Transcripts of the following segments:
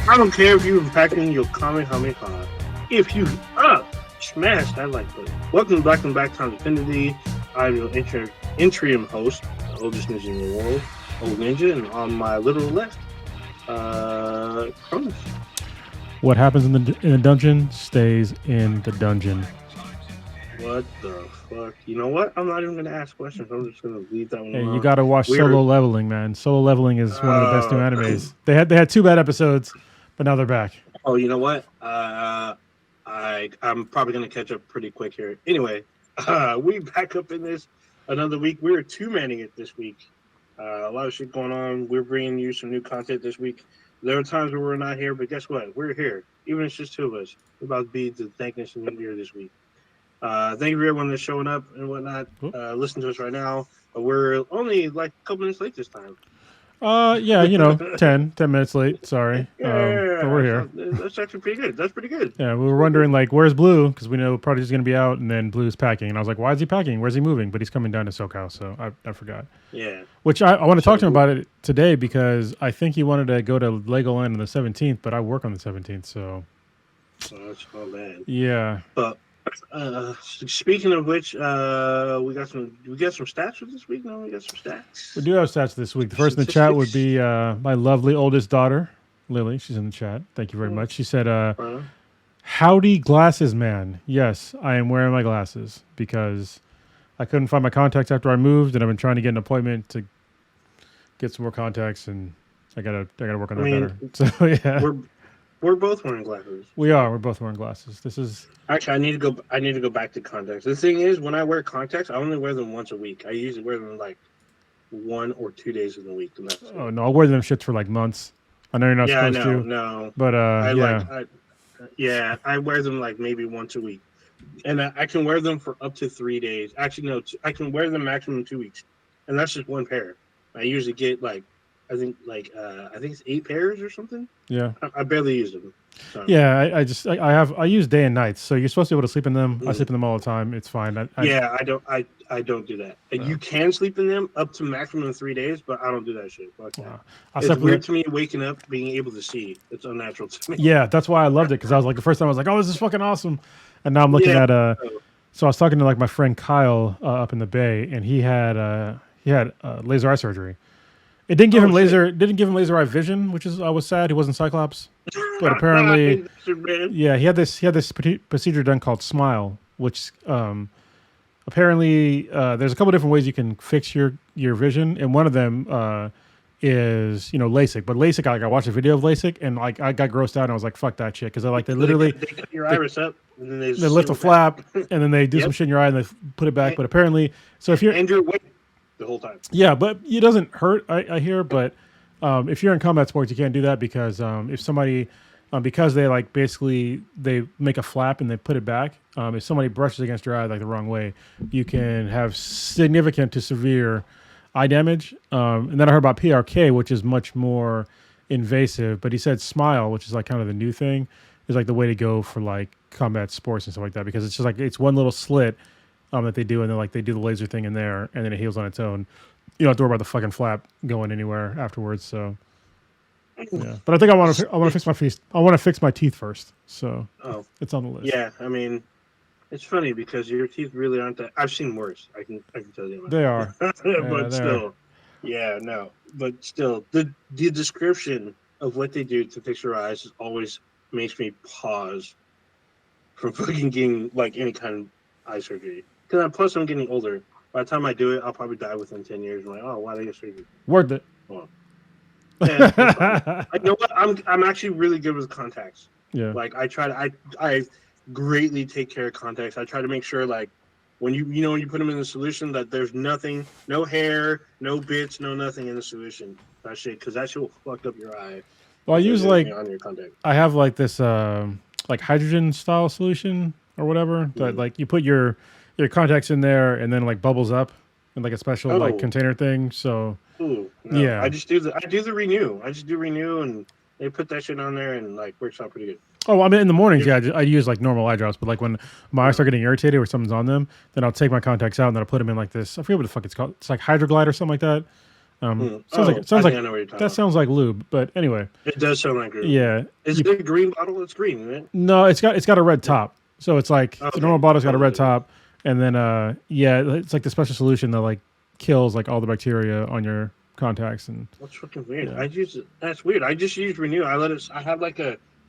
I don't care if you're packing your Kamehameha. If you smash that like button. Welcome back to Back Time Infinity. I'm your interim host, the oldest ninja in the world, Old Ninja, and on my literal left, Cronus. What happens in the dungeon stays in the dungeon. What the fuck? You know what? I'm not even gonna ask questions. I'm just gonna leave that one Hey, alone. you got to watch Solo Leveling, man. Solo Leveling is one of the best new animes. They had 2 bad episodes, but now they're back. Oh, you know what? I'm probably gonna catch up pretty quick here. Anyway, we back up in this another week. We're 2-manning it this week. A lot of shit going on. We're bringing you some new content this week. There are times where we're not here, but guess what? We're here. Even if it's just 2 of us. We're about to be the Thankness and New Year this week. Thank you for everyone that's showing up and whatnot. Listen to us right now. But we're only like a couple minutes late this time. Yeah, 10 minutes late. Sorry. But we're here. That's actually pretty good. That's pretty good. Yeah, we were wondering, like, where's Blue? Because we know Prodigy's going to be out, and then Blue's packing. And I was like, why is he packing? Where's he moving? But he's coming down to SoCal, so I forgot. Yeah. Which I want to talk to him about it today because I think he wanted to go to Legoland on the 17th, but I work on the 17th, so. Oh, that's all bad. Yeah. But speaking of which, we got some stats for this week. No, we got some stats. We do have stats this week. The first in the chat would be my lovely oldest daughter, Lily. She's in the chat. Thank you very much. She said, howdy glasses man. Yes, I am wearing my glasses because I couldn't find my contacts after I moved, and I've been trying to get an appointment to get some more contacts, and I gotta work on that better. So yeah. We're both wearing glasses. We are. We're both wearing glasses. This is actually. I need to go back to contacts. The thing is, when I wear contacts, I only wear them once a week. I usually wear them like 1 or 2 days in the week. Oh no, I'll wear them shits for like months. I know you're not supposed to. No. But I wear them like maybe once a week, and I can wear them for up to 3 days. Actually, no, I can wear them maximum 2 weeks, and that's just one pair. I usually get I think it's 8 pairs or something. Yeah. I barely use them. So. Yeah, I use day and nights, so you're supposed to be able to sleep in them. I sleep in them all the time. It's fine. I don't do that. You can sleep in them up to maximum 3 days, but I don't do that shit. It's weird to me waking up being able to see. It's unnatural to me. Yeah, that's why I loved it because I was like the first time I was like, oh, this is fucking awesome, and now I'm looking at So I was talking to like my friend Kyle up in the Bay, and he had laser eye surgery. It didn't give him laser eye vision, which is I was sad. He wasn't Cyclops, but apparently, yeah, he had this procedure done called Smile, which apparently there's a couple different ways you can fix your vision, and one of them is LASIK. But LASIK, I watched a video of LASIK, and like I got grossed out, and I was like, fuck that shit, because they literally they cut your iris up, and then they lift a flap, and then they do some shit in your eye, and they put it back. But apparently, so if you're the whole time. Yeah, but it doesn't hurt, I hear. But if you're in combat sports, you can't do that because if somebody, because they they make a flap and they put it back. If somebody brushes against your eye like the wrong way, you can have significant to severe eye damage. And then I heard about PRK, which is much more invasive. But he said Smile, which is like kind of the new thing, is like the way to go for like combat sports and stuff like that because it's just like it's one little slit. That they do, and then they do the laser thing in there, and then it heals on its own. You don't have to worry about the fucking flap going anywhere afterwards. So, yeah. But I think I want to fix my teeth. I want to fix my teeth first. So, it's on the list. Yeah, I mean, it's funny because your teeth really aren't that. I've seen worse. I can tell you. They are, but still, But still, the description of what they do to fix your eyes always makes me pause from fucking getting like any kind of eye surgery. Plus, I'm getting older. By the time I do it, I'll probably die within 10 years. I'm like, oh, why did I get surgery? Worth it. Well, yeah, you know what? I'm actually really good with contacts. Yeah. Like I greatly take care of contacts. I try to make sure when you put them in the solution that there's nothing, no hair, no bits, no nothing in the solution. That shit, because that shit will fuck up your eye. Well, I use on your contact. I have this hydrogen style solution or whatever that you put your contacts in there and then bubbles up in a special container thing. So yeah, I do the renew. I just do renew and they put that shit on there and works out pretty good. Oh, I mean in the mornings, I use normal eye drops, but when my eyes start getting irritated or something's on them, then I'll take my contacts out and then I'll put them in this. I forget what the fuck it's called. It's Hydroglide or something like that. Sounds I like think I know what you're talking that about. sounds like lube, but anyway, It does sound like lube. yeah. Is it a green bottle? It's green, isn't it? No, it's got a red top, so it's like the normal bottle's got a red top, and then it's like the special solution that like kills like all the bacteria on your contacts and. That's fucking weird. Yeah. That's weird. I just use Renew. I have like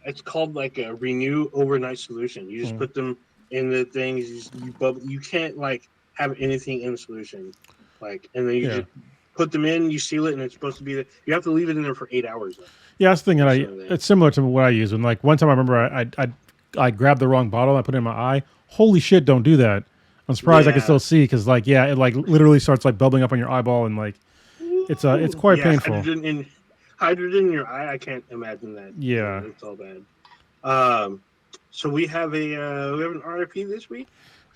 it's called like a Renew overnight solution. You just put them in the things. You can't like have anything in the solution, like, and then you just put them in. You seal it, and it's supposed to be. You have to leave it in there for 8 hours. Though. Yeah, that's the thing that it's similar to what I use. When like one time I remember I grabbed the wrong bottle. I put it in my eye. Holy shit! Don't do that. I'm surprised I can still see because like it like literally starts like bubbling up on your eyeball and like it's quite painful. Hydrogen in your eye. I can't imagine that. Yeah, it's all bad. So we have an RIP this week.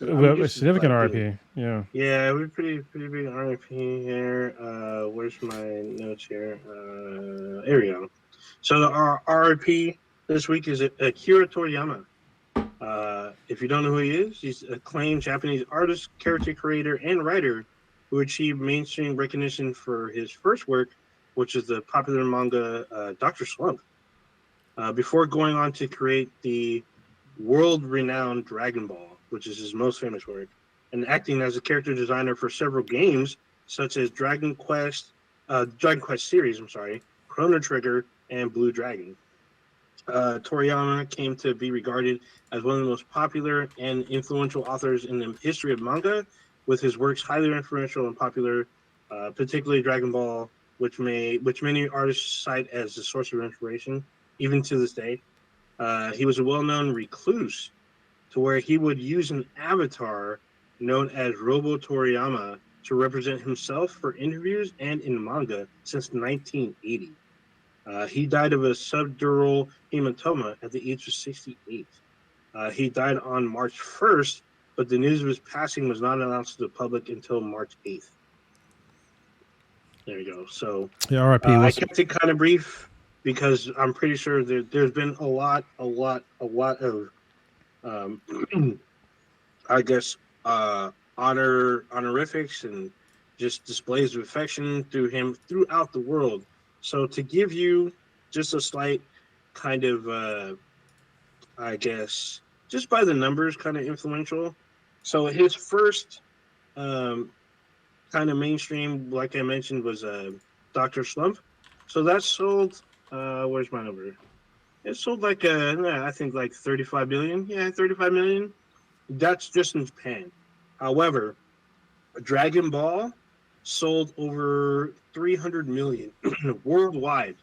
A significant RIP. Yeah. Yeah, we're pretty big RIP here. Where's my notes here? Here we go. So our RIP this week is Akira Toriyama. If you don't know who he is, he's an acclaimed Japanese artist, character creator, and writer who achieved mainstream recognition for his first work, which is the popular manga Dr. Slump. Before going on to create the world-renowned Dragon Ball, which is his most famous work, and acting as a character designer for several games such as Dragon Quest series, Chrono Trigger, and Blue Dragon. Toriyama came to be regarded as one of the most popular and influential authors in the history of manga, with his works highly influential and popular, particularly Dragon Ball, which many artists cite as a source of inspiration, even to this day. He was a well-known recluse, to where he would use an avatar known as Robo Toriyama to represent himself for interviews and in manga since 1980. He died of a subdural hematoma at the age of 68. He died on March 1st, but the news of his passing was not announced to the public until March 8th. There you go. So yeah, RIP. I kept it kind of brief because I'm pretty sure there's been a lot of I guess honorifics and just displays of affection through him throughout the world. So to give you just a slight kind of I guess just by the numbers kind of influential. So his first kind of mainstream, like I mentioned, was Dr. Slump. So that sold where's my number? It sold like I think like 35 million. Yeah, 35 million. That's just in Japan. However, Dragon Ball sold over 300 million worldwide,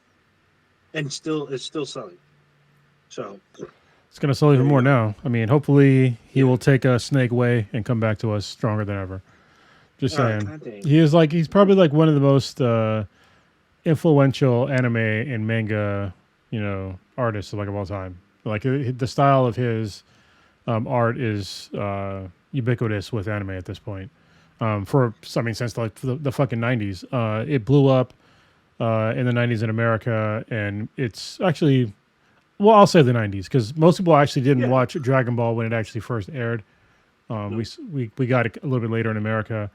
and it's still selling. So it's going to sell even more now. I mean, hopefully he will take a snake way and come back to us stronger than ever. Just saying. He's probably like one of the most influential anime and manga, artists of all time. Like the style of his art is ubiquitous with anime at this point. Since like the fucking 90s. It blew up in the 90s in America, and it's actually, well, I'll say the 90s because most people actually didn't watch Dragon Ball when it actually first aired. We got it a little bit later in America,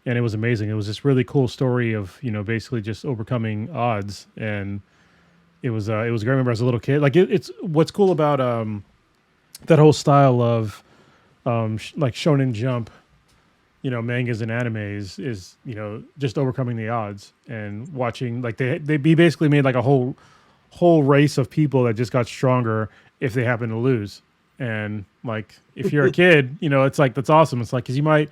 and it was amazing. It was this really cool story of basically just overcoming odds, and it was great. I remember as a little kid, like it's what's cool about that whole style of like Shonen Jump, mangas and animes is just overcoming the odds and watching, like they basically made like a whole race of people that just got stronger if they happen to lose. And like if you're a kid, it's like that's awesome. It's like because you might,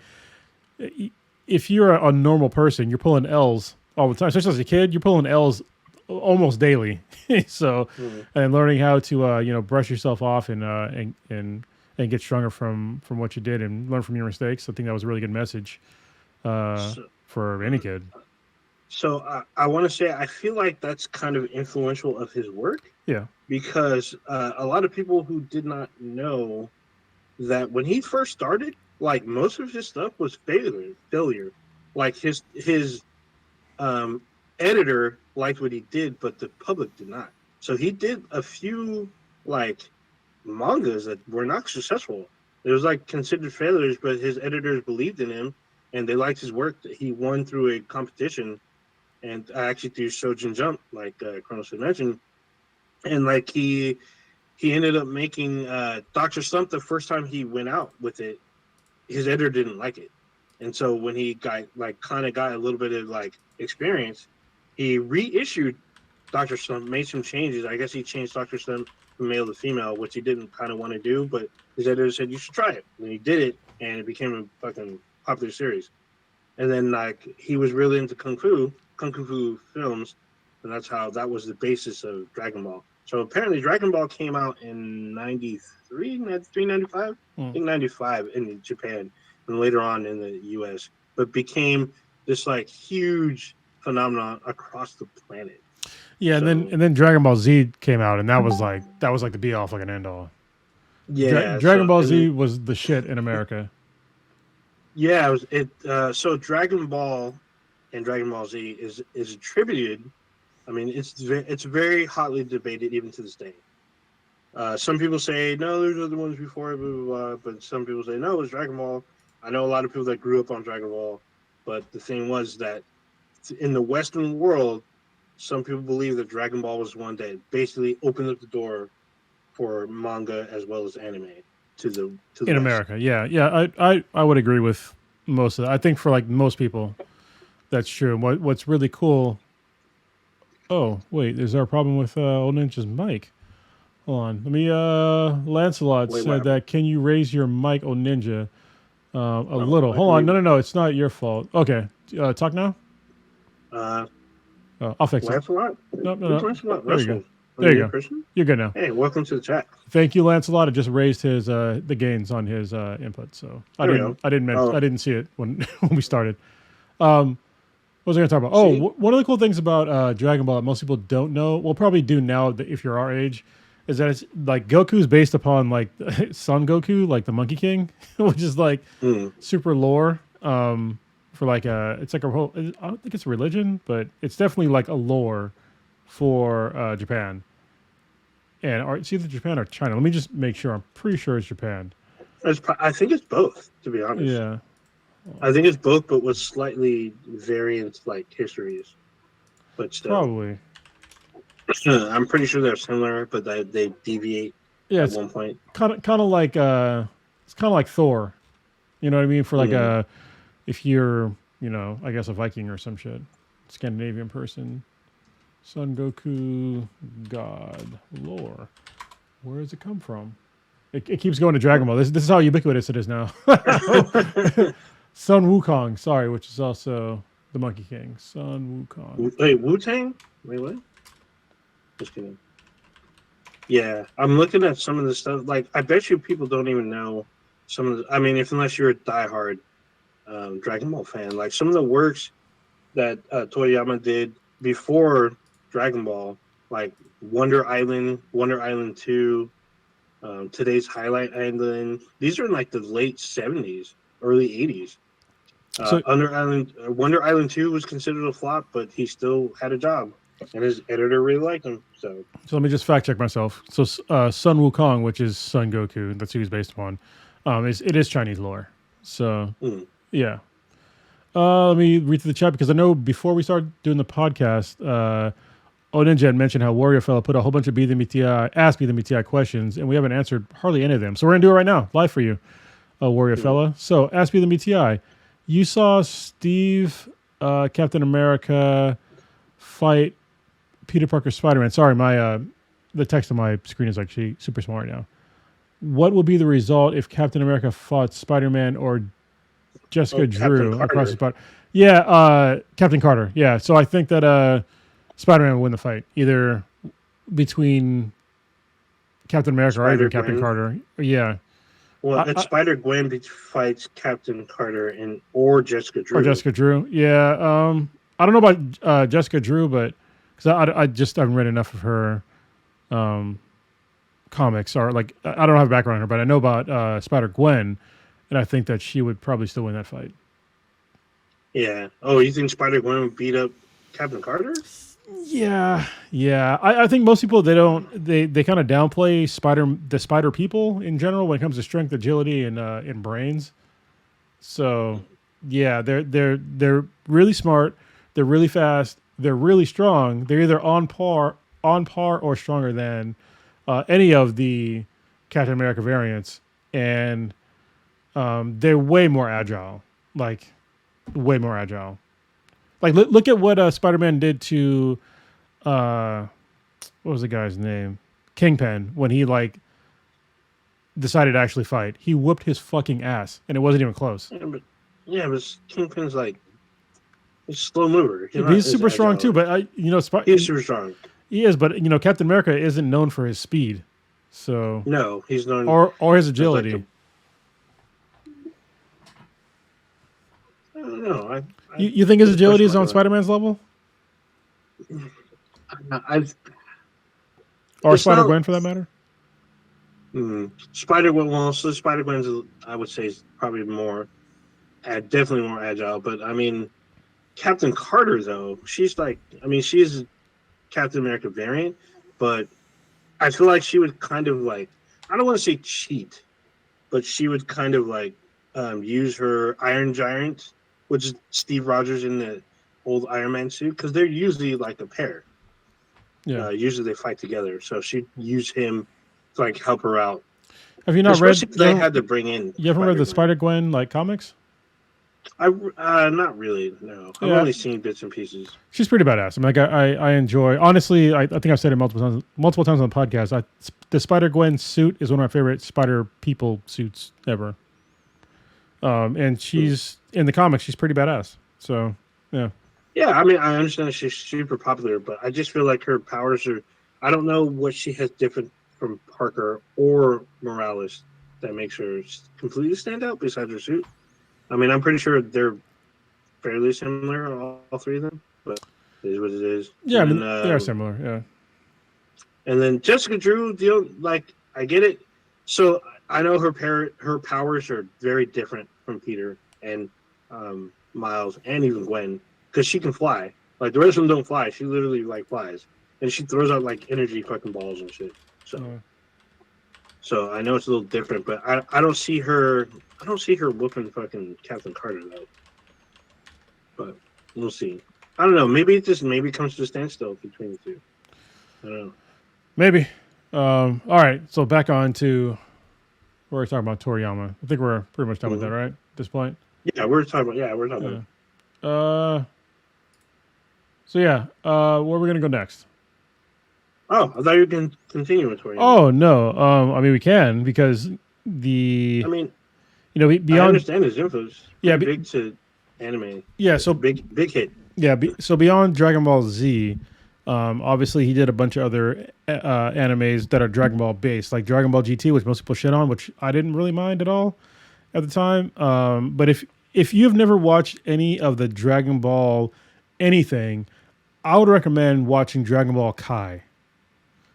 if you're a normal person, you're pulling L's all the time. Especially as a kid, you're pulling L's almost daily. So and learning how to brush yourself off and get stronger from what you did and learn from your mistakes. I think that was a really good message for any kid. So I want to say I feel like that's kind of influential of his work. Yeah. Because a lot of people who did not know that when he first started, like most of his stuff was failure. Like his editor liked what he did, but the public did not. So he did a few like mangas that were not successful. It was like considered failures, but his editors believed in him and they liked his work. He won through a competition, and actually through Shojin Jump, like Chronos had mentioned, and like he ended up making Doctor Slump the first time he went out with it. His editor didn't like it, and so when he got kind of got a little bit of experience, he reissued Doctor Slump, made some changes. I guess he changed Doctor Slump from male to female, which he didn't kind of want to do, but his editor said you should try it, and he did it, and it became a fucking popular series. And then he was really into kung fu films, and that was the basis of Dragon Ball. So apparently Dragon Ball came out in 93, 95? I think 95 in Japan, and later on in the US, but became this huge phenomenon across the planet. Yeah, and then Dragon Ball Z came out, and that was like the be all fucking end all. Yeah, Dragon Ball Z was the shit in America. Yeah, so Dragon Ball and Dragon Ball Z is attributed. I mean, it's very hotly debated even to this day. Some people say no, there's other ones before it, blah, blah, blah, but some people say no, it was Dragon Ball. I know a lot of people that grew up on Dragon Ball, but the thing was that in the Western world, some people believe that Dragon Ball was one that basically opened up the door for manga as well as anime to the in West. America. Yeah, I would agree with most of that. I think for most people, that's true. And what's really cool. Oh wait, is there a problem with Old Ninja's mic? Hold on, let me. Lancelot said that. Can you raise your mic, Old Ninja, a little? Hold on, no, it's not your fault. Okay, talk now. I'll fix it. Lancelot? No. Lancelot? There you go. There you go. Person? You're good now. Hey, welcome to the chat. Thank you, Lancelot. I just raised his the gains on his input, so I didn't see it when we started. What was I going to talk about? Oh, one of the cool things about Dragon Ball that most people don't know, well, probably do now if you're our age, is that it's Goku's based upon Son Goku, the Monkey King, which is super lore. For it's a whole. I don't think it's a religion, but it's definitely a lore for Japan. And it's either Japan or China. Let me just make sure. I'm pretty sure it's Japan. I think it's both, to be honest. Yeah. I think it's both, but with slightly variant histories. But still. Probably. I'm pretty sure they're similar, but they deviate at one point. Kind of like it's kind of like Thor. You know what I mean? For if you're, I guess a Viking or some shit. Scandinavian person. Son Goku God lore. Where does it come from? It keeps going to Dragon Ball. This is how ubiquitous it is now. Sun Wukong, sorry, which is also the Monkey King. Sun Wukong. Wait, Wu-Tang? Wait, what? Just kidding. Yeah, I'm looking at some of the stuff. I bet you people don't even know some of the. I mean, unless you're a diehard Dragon Ball fan, some of the works that Toriyama did before Dragon Ball, Wonder Island 2, Today's Highlight Island. These are in the late 70s, early 80s. Wonder Island 2 was considered a flop, but he still had a job, and his editor really liked him. So let me just fact check myself. So Sun Wukong, which is Son Goku, that's who he's based upon. It is Chinese lore. So yeah. Let me read through the chat because I know before we started doing the podcast, Oninja had mentioned how Warrior Fella put a whole bunch of Ask Be the BTI questions, and we haven't answered hardly any of them. So we're gonna do it right now, live for you, Warrior Fella. So Ask Be the BTI. You saw Steve, Captain America, fight Peter Parker, Spider-Man. Sorry, the text on my screen is actually super smart now. What would be the result if Captain America fought Spider-Man or Jessica Drew across the spot? Yeah, Captain Carter. Yeah, so I think that Spider-Man would win the fight, either between Captain America or even Captain Carter. Yeah. Well, it's Spider-Gwen fights Captain Carter or Jessica Drew. Or Jessica Drew. Yeah. I don't know about Jessica Drew, but because I just haven't read enough of her comics, or I don't have a background on her, but I know about Spider-Gwen, and I think that she would probably still win that fight. Yeah. Oh, you think Spider-Gwen would beat up Captain Carter? Yeah. I think most people they kind of downplay the spider people in general when it comes to strength, agility, and brains. So yeah, they're really smart, they're really fast, they're really strong. They're either on par or stronger than any of the Captain America variants, and they're way more agile. Like way more agile. Like look at what Spider-Man did to what was the guy's name? Kingpin, when he like decided to actually fight. He whooped his fucking ass, and it wasn't even close. But Kingpin's like he's a slow mover. He's super strong too, but he's super strong. He is, but Captain America isn't known for his speed, so no, he's known or his agility. Like I don't know. You think his agility is on Spider-Man's level? Or Spider-Gwen for that matter? Spider-Gwen, well, so Spider-Gwen's, I would say, is probably definitely more agile. But, I mean, Captain Carter, though, she's like, I mean, she is a Captain America variant, but I feel like she would kind of like, I don't want to say cheat, but she would kind of like use her Iron Giant, which is Steve Rogers in the old Iron Man suit, because they're usually like a pair. Yeah. Usually they fight together, so she'd use him to like help her out. Have you not read? They had to bring in. You haven't read the Spider-Gwen like comics? Not really. No, I've only seen bits and pieces. She's pretty badass. I mean, like I enjoy. Honestly, I think I've said it multiple times on the podcast. The Spider-Gwen suit is one of my favorite Spider people suits ever. And she's in the comics. She's pretty badass. So yeah. Yeah, I mean, I understand she's super popular, but I just feel like her powers are. I don't know what she has different from Parker or Morales that makes her completely stand out besides her suit. I mean, I'm pretty sure they're fairly similar, all three of them, but it is what it is. Yeah, I mean, they are similar, yeah. And then Jessica Drew, I get it. So I know her powers are very different from Peter and Miles and even Gwen, because she can fly. Like, the rest of them don't fly. She literally, like, flies. And she throws out, like, energy fucking balls and shit. So I know it's a little different, but I don't see her whooping fucking Captain Carter though. But we'll see. I don't know. Maybe it comes to a standstill between the two. I don't know. Maybe. All right. So back on to we're talking about Toriyama. I think we're pretty much done with that, right? At this point. Yeah, we're talking about. So yeah, where are we gonna go next? Oh, I thought you were going to continue with Toriyama. Oh no, I mean we can because beyond. I understand his influence. Yeah, big to anime. Yeah, so big hit. Yeah, so beyond Dragon Ball Z, obviously he did a bunch of other animes that are Dragon Ball based, like Dragon Ball GT, which most people shit on, which I didn't really mind at all at the time. But if you've never watched any of the Dragon Ball anything, I would recommend watching Dragon Ball Kai.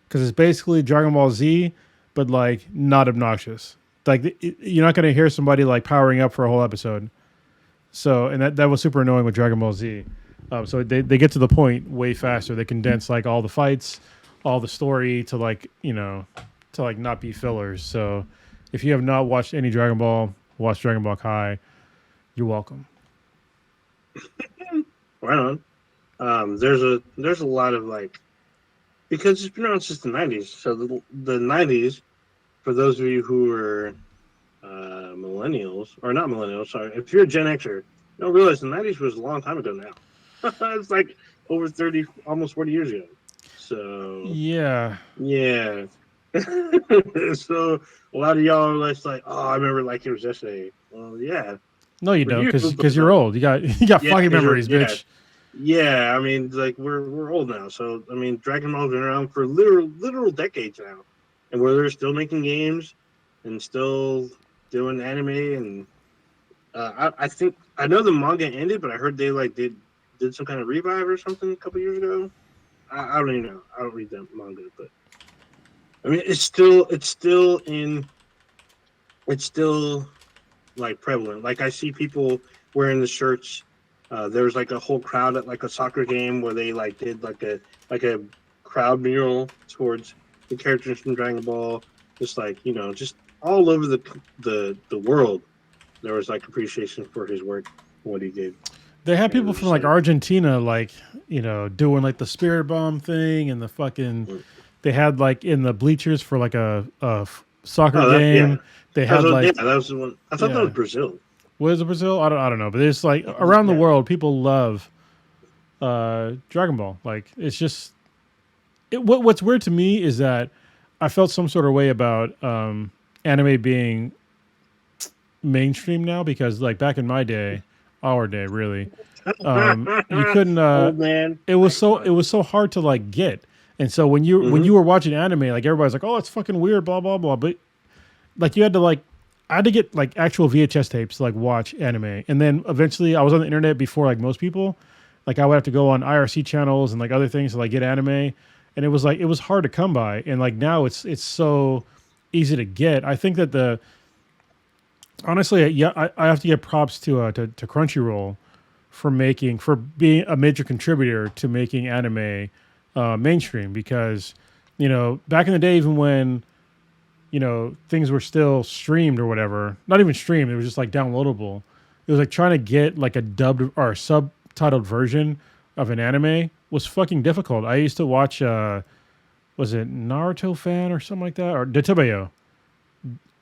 Because it's basically Dragon Ball Z, but like not obnoxious. Like you're not going to hear somebody like powering up for a whole episode. So, and that was super annoying with Dragon Ball Z. So they get to the point way faster. They condense like all the fights, all the story to like not be fillers. So if you have not watched any Dragon Ball, watch Dragon Ball Kai. You're welcome. Right on. There's a lot of like. Because it's been around since the 90s. So the 90s, for those of you who are millennials, or not millennials, sorry, if you're a Gen Xer, you don't realize the 90s was a long time ago now. It's like over 30, almost 40 years ago. So... Yeah. So a lot of y'all are like, oh, I remember like it was yesterday. Well, yeah. No, you don't, because you're old. You got foggy memories, bitch. Yeah, I mean, like we're old now, so I mean, Dragon Ball's been around for literal decades now, and where they're still making games and still doing anime, and I think I know the manga ended, but I heard they like did some kind of revive or something a couple years ago. I don't even know. I don't read that manga, but I mean, it's still like prevalent. Like I see people wearing the shirts. There was like a whole crowd at like a soccer game where they like did like a crowd mural towards the characters from Dragon Ball. Just like, just all over the world, there was like appreciation for his work, what he did. They had And it people was from just like Argentina, like, you know, doing like the spirit bomb thing and the fucking. mm. They had like in the bleachers for like a soccer Oh, that yeah. game. They had like, That was the one. I thought that was yeah. Brazil. What is it, Brazil? I don't know, but it's like around the Yeah. world, people love Dragon Ball. Like it's just what's weird to me is that I felt some sort of way about anime being mainstream now because like back in my day, our day really, you couldn't. Old man. It was so hard to like get. And so when you were watching anime, like everybody's like, "Oh, it's fucking weird," blah blah blah. But like you had to like, I had to get like actual VHS tapes to like watch anime, and then eventually I was on the internet before like most people. Like I would have to go on IRC channels and like other things to like get anime, and it was like it was hard to come by. And like now it's so easy to get. I think that the honestly, yeah, I have to give props to Crunchyroll for being a major contributor to making anime mainstream because you know back in the day even when you know things were still streamed or whatever, not even streamed, it was just like downloadable. It was like trying to get like a dubbed or a subtitled version of an anime was fucking difficult. I used to watch was it Naruto fan or something like that or Detebeo.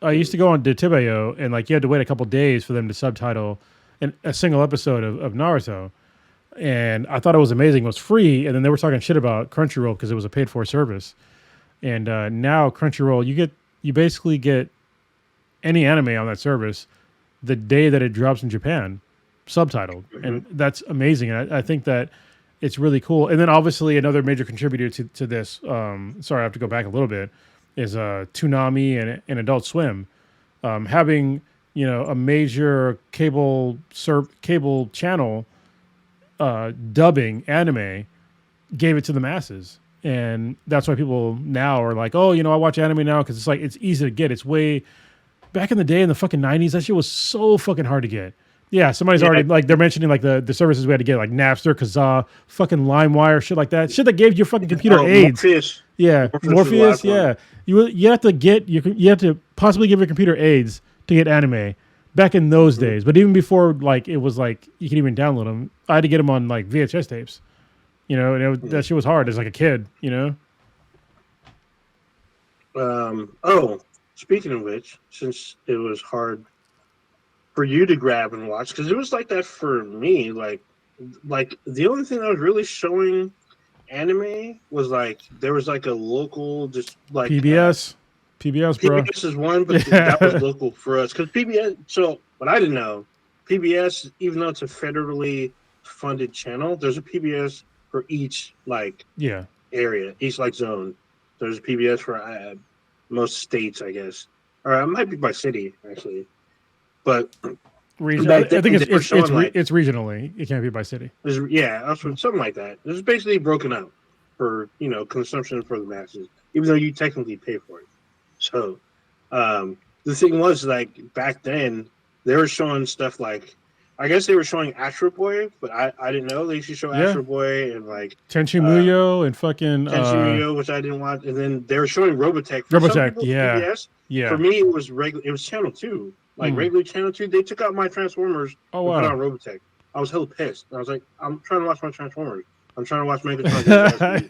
I used to go on Detebeo and like you had to wait a couple days for them to subtitle a single episode of Naruto. And I thought it was amazing. It was free, and then they were talking shit about Crunchyroll because it was a paid for service. And now Crunchyroll, you basically get any anime on that service the day that it drops in Japan, subtitled, and that's amazing. And I think that it's really cool. And then obviously another major contributor to this, sorry, I have to go back a little bit, is Toonami and Adult Swim, having you know a major cable channel dubbing anime gave it to the masses. And that's why people now are like, oh, you know, I watch anime now because it's like it's easy to get. It's way back in the day in the fucking 90s, that shit was so fucking hard to get. Yeah, somebody's already like they're mentioning like the services we had to get, like Napster, Kazaa, fucking LimeWire, shit like that. Shit that gave your fucking computer AIDS. Morpheus. Yeah, Morpheus. Yeah, you have to get you have to possibly give your computer AIDS to get anime back in those days. But even before, like it was like you could even download them. I had to get them on like VHS tapes. You know, and that shit was hard as like a kid. You know. Oh, speaking of which, since it was hard for you to grab and watch, because it was like that for me. Like the only thing that was really showing anime was like there was like a local, just like PBS, bro. PBS is one, but that was local for us because PBS. So what I didn't know, PBS, even though it's a federally funded channel, there's a PBS for each like area, each like zone. There's a PBS for most states, I guess, or it might be by city actually, but I think it's regionally. It can't be by city. Yeah, something like that. This is basically broken out for consumption for the masses, even though you technically pay for it. So the thing was like back then they were showing stuff like I guess they were showing Astro Boy, but I didn't know they used to show Astro Boy and like Tenchi Muyo and fucking Tenchi Muyo, which I didn't watch, and then they were showing Robotech. PBS. For me, it was regular. It was Channel 2, like regular Channel 2. They took out my Transformers and put on Robotech. I was hella pissed. I was like, I'm trying to watch my Transformers. I'm trying to watch Megatron.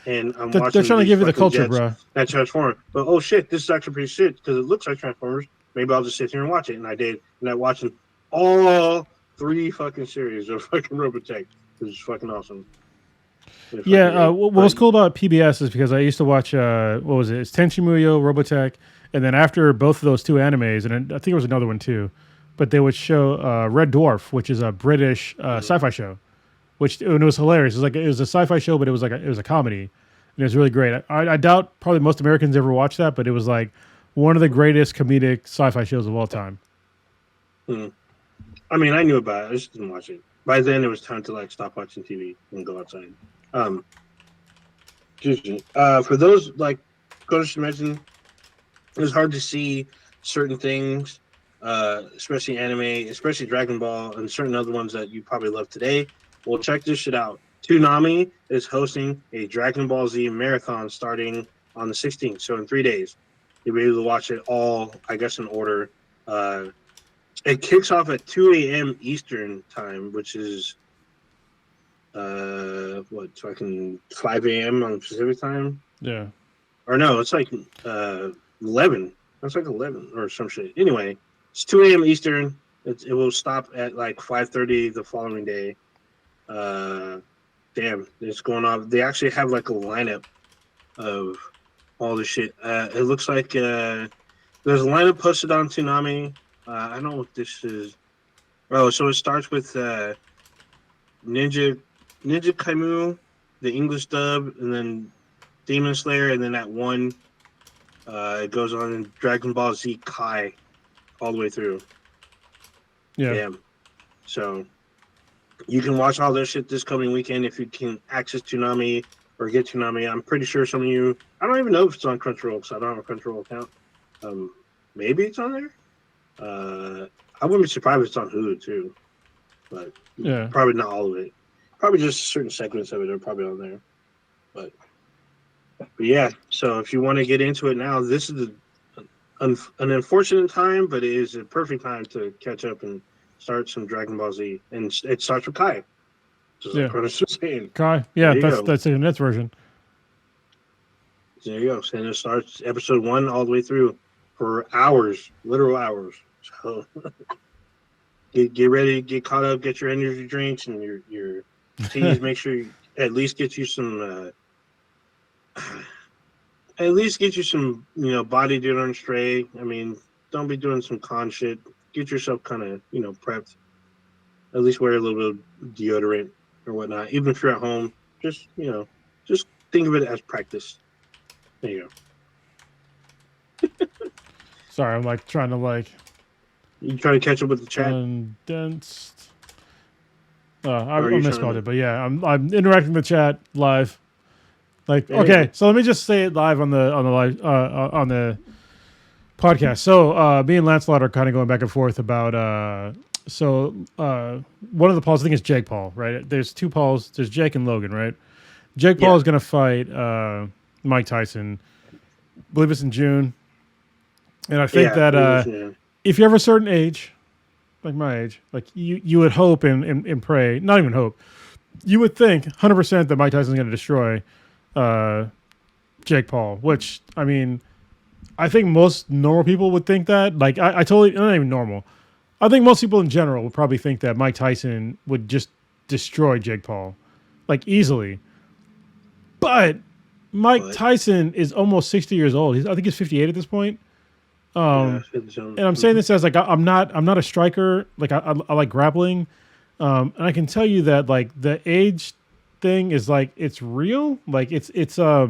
And I'm watching. They're trying to give you the culture, bro. That Transformer, but oh shit, this is actually pretty shit because it looks like Transformers. Maybe I'll just sit here and watch it, and I did. And I watched all 3 fucking series of fucking Robotech, which is fucking awesome. What was cool about PBS is because I used to watch what was it? It's Tenchi Muyo, Robotech, and then after both of those 2 animes, and I think there was another one too, but they would show Red Dwarf, which is a British sci-fi show, and it was hilarious. It was a sci-fi show, but it was a comedy, and it was really great. I doubt probably most Americans ever watched that, but it was like one of the greatest comedic sci-fi shows of all time. I mean, I knew about it. I just didn't watch it. By then, it was time to like stop watching TV and go outside. For those like Coach mentioned, it was hard to see certain things, especially anime, especially Dragon Ball, and certain other ones that you probably love today. Well, check this shit out. Toonami is hosting a Dragon Ball Z marathon starting on the 16th, so in 3 days. You'll be able to watch it all, I guess, in order. It kicks off at 2 a.m. Eastern time, which is so I can 5 a.m. on Pacific time. Yeah. Or no, it's like 11. That's like 11 or some shit. Anyway, it's 2 a.m. Eastern. It will stop at like 5:30 the following day. Damn, it's going on. They actually have like a lineup of all the shit. It looks like there's a lineup posted on Toonami. I don't know what this is. Oh, so it starts with Ninja Kaimu, the English dub, and then Demon Slayer, and then at 1, it goes on in Dragon Ball Z Kai all the way through. Yeah. Damn. So you can watch all this shit this coming weekend if you can access Toonami or get Toonami. I'm pretty sure some of you, I don't even know if it's on Crunchyroll because I don't have a Crunchyroll account. Maybe it's on there. I wouldn't be surprised if it's on Hulu too, but Yeah. probably not all of it. Probably just certain segments of it are probably on there. But yeah, so if you want to get into it now, this is an unfortunate time, but it is a perfect time to catch up and start some Dragon Ball Z. And it starts with Kai. Just like Cronus was saying. Kai. Yeah, There you go. that's the next version. There you go. And it starts episode 1 all the way through for hours, literal hours. So get ready, get caught up, get your energy drinks and your teas. Make sure you at least get you some body deodorant spray. I mean, don't be doing some con shit. Get yourself kind of, prepped. At least wear a little bit of deodorant or whatnot. Even if you're at home, just think of it as practice. There you go. Sorry, I'm like trying to like. You trying to catch up with the chat? Condensed. I misspelled it, but yeah, I'm interacting with the chat live. Like, okay, so let me just say it live on the live on the podcast. So me and Lancelot are kind of going back and forth about one of the Pauls, I think it's Jake Paul, right? There's 2 Pauls. There's Jake and Logan, right? Jake Paul is going to fight Mike Tyson. I believe it's in June. And I think that if you're of a certain age, like my age, like you would hope and pray, not even hope, you would think 100% that Mike Tyson is going to destroy Jake Paul, which, I mean, I think most normal people would think that. Like, I totally, not even normal. I think most people in general would probably think that Mike Tyson would just destroy Jake Paul, like, easily. But Mike Tyson is almost 60 years old. I think he's 58 at this point. And I'm saying this as like I'm not a striker. Like I like grappling, and I can tell you that like the age thing is like it's real. Like it's I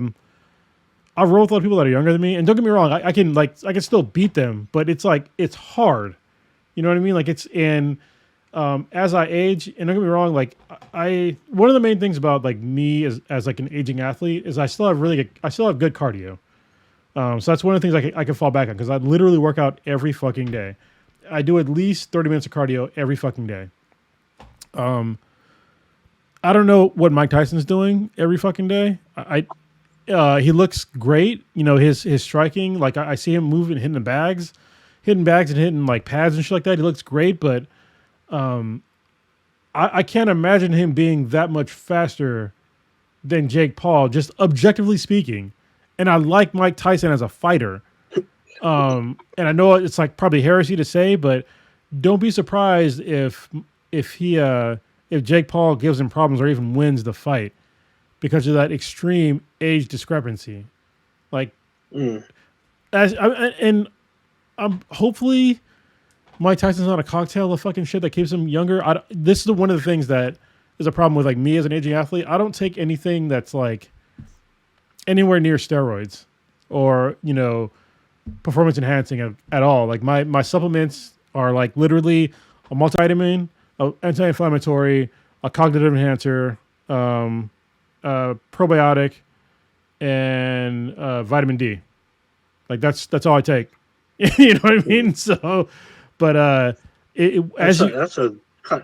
roll with a lot of people that are younger than me, and don't get me wrong, I can still beat them, but it's like it's hard. You know what I mean? Like it's as I age, and don't get me wrong, like one of the main things about like me as like an aging athlete is I still have good cardio. So that's one of the things I can fall back on because I literally work out every fucking day. I do at least 30 minutes of cardio every fucking day. I don't know what Mike Tyson's doing every fucking day. He looks great. You know, his striking, like I see him moving, hitting bags and hitting like pads and shit like that. He looks great, but I can't imagine him being that much faster than Jake Paul, just objectively speaking. And I like Mike Tyson as a fighter. And I know it's like probably heresy to say, but don't be surprised if Jake Paul gives him problems or even wins the fight because of that extreme age discrepancy. Like, hopefully Mike Tyson's not a cocktail of fucking shit that keeps him younger. This is one of the things that is a problem with like me as an aging athlete. I don't take anything that's like anywhere near steroids or, you know, performance enhancing at all. Like my supplements are like literally a multivitamin, an anti-inflammatory, a cognitive enhancer, probiotic, and vitamin D. Like that's all I take. You know what I mean? So, but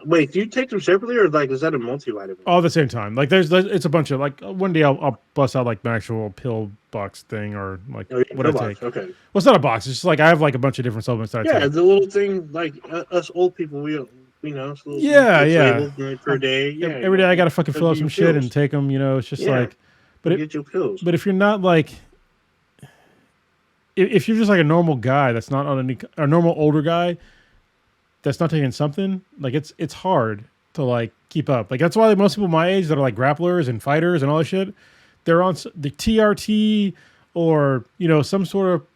wait, do you take them separately or like is that a multivitamin? All at the same time. Like there's it's a bunch of like one day I'll bust out like an actual pill box thing or like Oh, yeah, what I box. take. Okay. Well, it's not a box. It's just like I have like a bunch of different supplements that I Yeah, take. the little thing like us old people, it's a little Yeah, it's yeah. labeled per day. Yeah, Every day I gotta fucking fill up get some your shit pills. and take them. You know, it's just like, but get your pills. But if you're not like, if you're just like a normal guy that's not on a normal older guy that's not taking something, like it's hard to like keep up. Like that's why most people my age that are like grapplers and fighters and all this shit, they're on the TRT or some sort of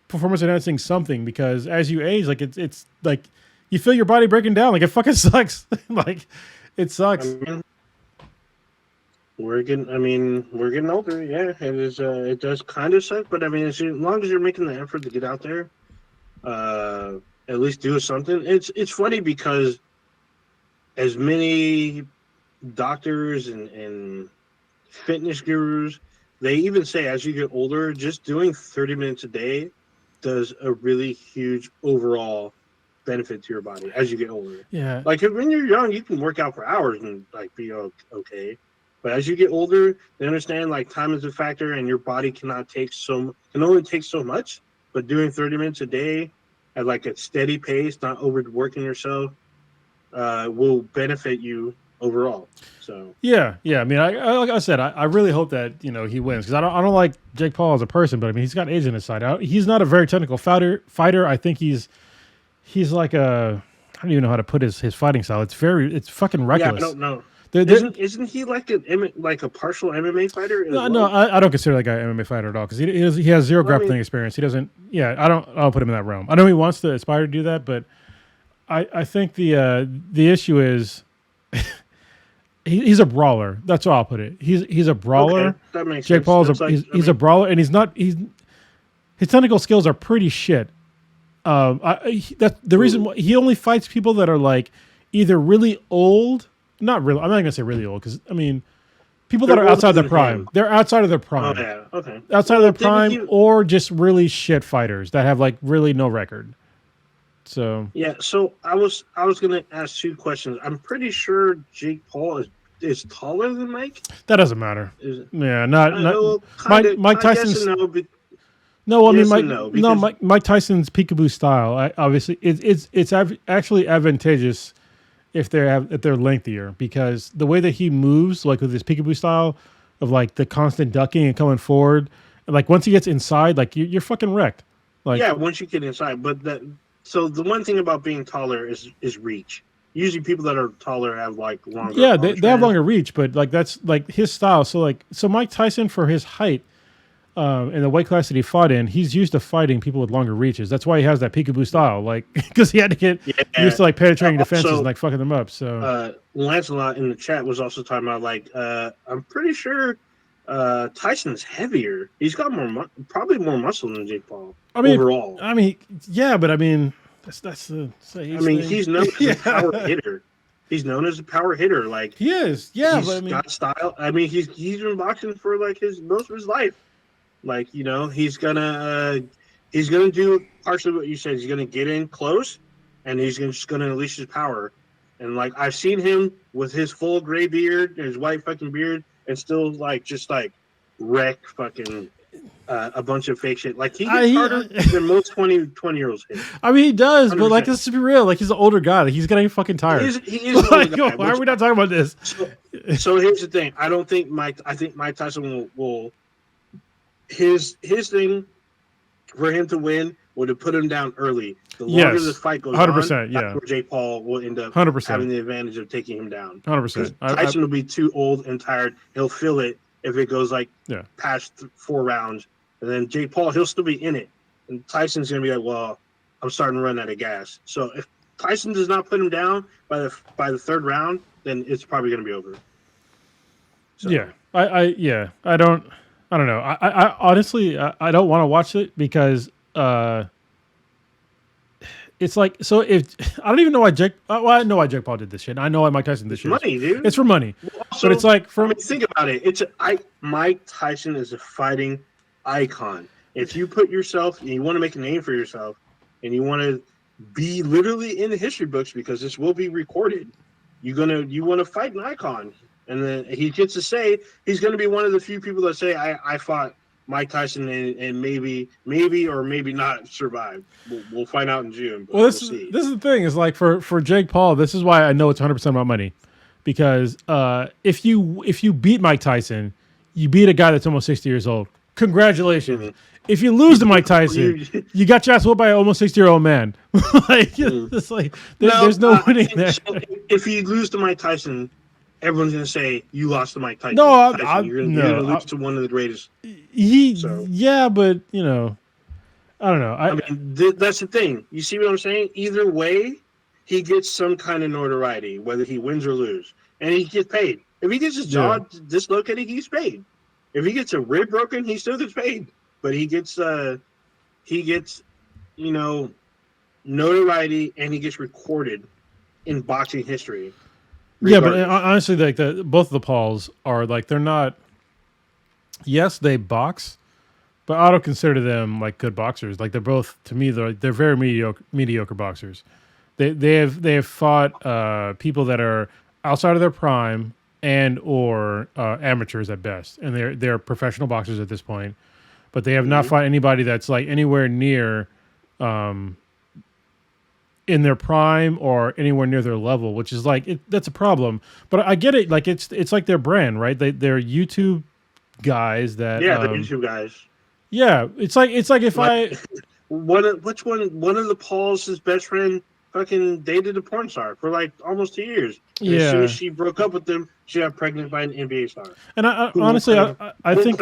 performance enhancing something, because as you age, like it's like you feel your body breaking down. Like it fucking sucks. Like it sucks. We're getting older. Yeah, it is. It does kind of suck, but I mean, as long as you're making the effort to get out there, at least do something. It's funny because as many doctors and fitness gurus, they even say as you get older, just doing 30 minutes a day does a really huge overall benefit to your body as you get older. Yeah. Like when you're young, you can work out for hours and like be okay. But as you get older, they understand like time is a factor and your body can only take so much. But doing 30 minutes a day at like a steady pace, not overworking yourself, will benefit you overall. So yeah. I mean, I like I said, I really hope that he wins, because I don't like Jake Paul as a person, but I mean he's got age on his side. He's not a very technical fighter. I think he's like I don't even know how to put his fighting style. It's fucking reckless. Yeah, I don't know. Isn't he like a partial MMA fighter? No, I don't consider that guy an MMA fighter at all, because he has zero grappling experience. He doesn't. Yeah, I don't put him in that realm. I know he wants to aspire to do that, but I think the issue is he's a brawler. That's how I'll put it. He's a brawler. Okay, that makes Jake sense. Paul's he's a brawler, and his technical skills are pretty shit. That's the reason why he only fights people that are like either really old. Not really. I'm not gonna say really old, because I mean, people that are outside their prime. They're outside of their prime. Oh yeah, okay. Outside of their prime, or just really shit fighters that have like really no record. So yeah. So I was gonna ask two questions. I'm pretty sure Jake Paul is taller than Mike. That doesn't matter. Yeah, not Mike Tyson's. No, I mean Mike Tyson's peekaboo style. Obviously, it's actually advantageous if they're lengthier, because the way that he moves, like with his peekaboo style of like the constant ducking and coming forward, and like once he gets inside, like you're fucking wrecked. Like once you get inside, so the one thing about being taller is reach. Usually, people that are taller have like longer. Yeah, they have longer reach, but like that's like his style. So Mike Tyson, for his height, in the weight class that he fought in, he's used to fighting people with longer reaches. That's why he has that peekaboo style, like because he had to get used to like penetrating defenses and like fucking them up. So Lancelot in the chat was also talking about like I'm pretty sure Tyson's heavier. He's got probably more muscle than Jake Paul. Overall. I mean, yeah, but I mean that's the. He's known as a power hitter. He's known as a power hitter. Like he is, yeah. He's got style. I mean, he's been boxing for like most of his life. Like, he's gonna do partially what you said. He's gonna get in close, and he's just gonna unleash his power. And like I've seen him with his full gray beard and his white fucking beard, and still just wreck fucking a bunch of fake shit. Like he gets harder than most 20-year-olds hit. I mean, he does, 100%. But like let's be real. Like he's an older guy. Like he's getting fucking tired. He is an older guy. Why are we not talking about this? So here's the thing. I think Mike Tyson will. His thing for him to win would have put him down early. The longer the fight goes 100%, on, that's where Jake Paul will end up 100%. having the advantage of taking him down. 100%. Tyson will be too old and tired. He'll feel it if it goes past 4 rounds. And then Jake Paul, he'll still be in it. And Tyson's going to be like, well, I'm starting to run out of gas. So if Tyson does not put him down by the 3rd round, then it's probably going to be over. So. Yeah. I don't know. I honestly, I don't want to watch it, because it's like, so if I don't even know why I know why Jake Paul did this shit. I know why Mike Tyson did this shit. Money, dude. It's for money. Also, but it's like think about it. Mike Tyson is a fighting icon. If you put yourself and you want to make a name for yourself, and you want to be literally in the history books, because this will be recorded, you want to fight an icon. And then he gets to say he's going to be one of the few people that say I fought Mike Tyson and maybe or maybe not survive. We'll find out in June. But Well, we'll see. this is the thing. Is like for Jake Paul. This is why I know it's 100% about money, because if you beat Mike Tyson, you beat a guy that's almost 60 years old. Congratulations. Mm-hmm. If you lose to Mike Tyson, you got your ass whooped by an almost 60-year-old man. Like it's like there's no winning there. So if you lose to Mike Tyson, everyone's gonna say you lost to Mike Tyson. No, you're gonna lose to one of the greatest. Yeah, but you know, I don't know. I mean, that's the thing. You see what I'm saying? Either way, he gets some kind of notoriety, whether he wins or lose, and he gets paid. If he gets his jaw dislocated, he's paid. If he gets a rib broken, he still gets paid. But he gets notoriety, and he gets recorded in boxing history. Regardless. Yeah, but honestly, like both of the Pauls are like, they're not. Yes, they box, but I don't consider them like good boxers. Like they're both, to me, they're very mediocre boxers. They have fought people that are outside of their prime and or amateurs at best, and they're professional boxers at this point. But they have not fought anybody that's like anywhere near in their prime or anywhere near their level, which is like that's a problem. But I get it. Like it's like their brand, right? They're YouTube guys that they're YouTube guys. Yeah, it's like if one of the Paul's best friend fucking dated a porn star for like almost 2 years. And as soon as she broke up with them, she got pregnant by an NBA star. And I honestly, I think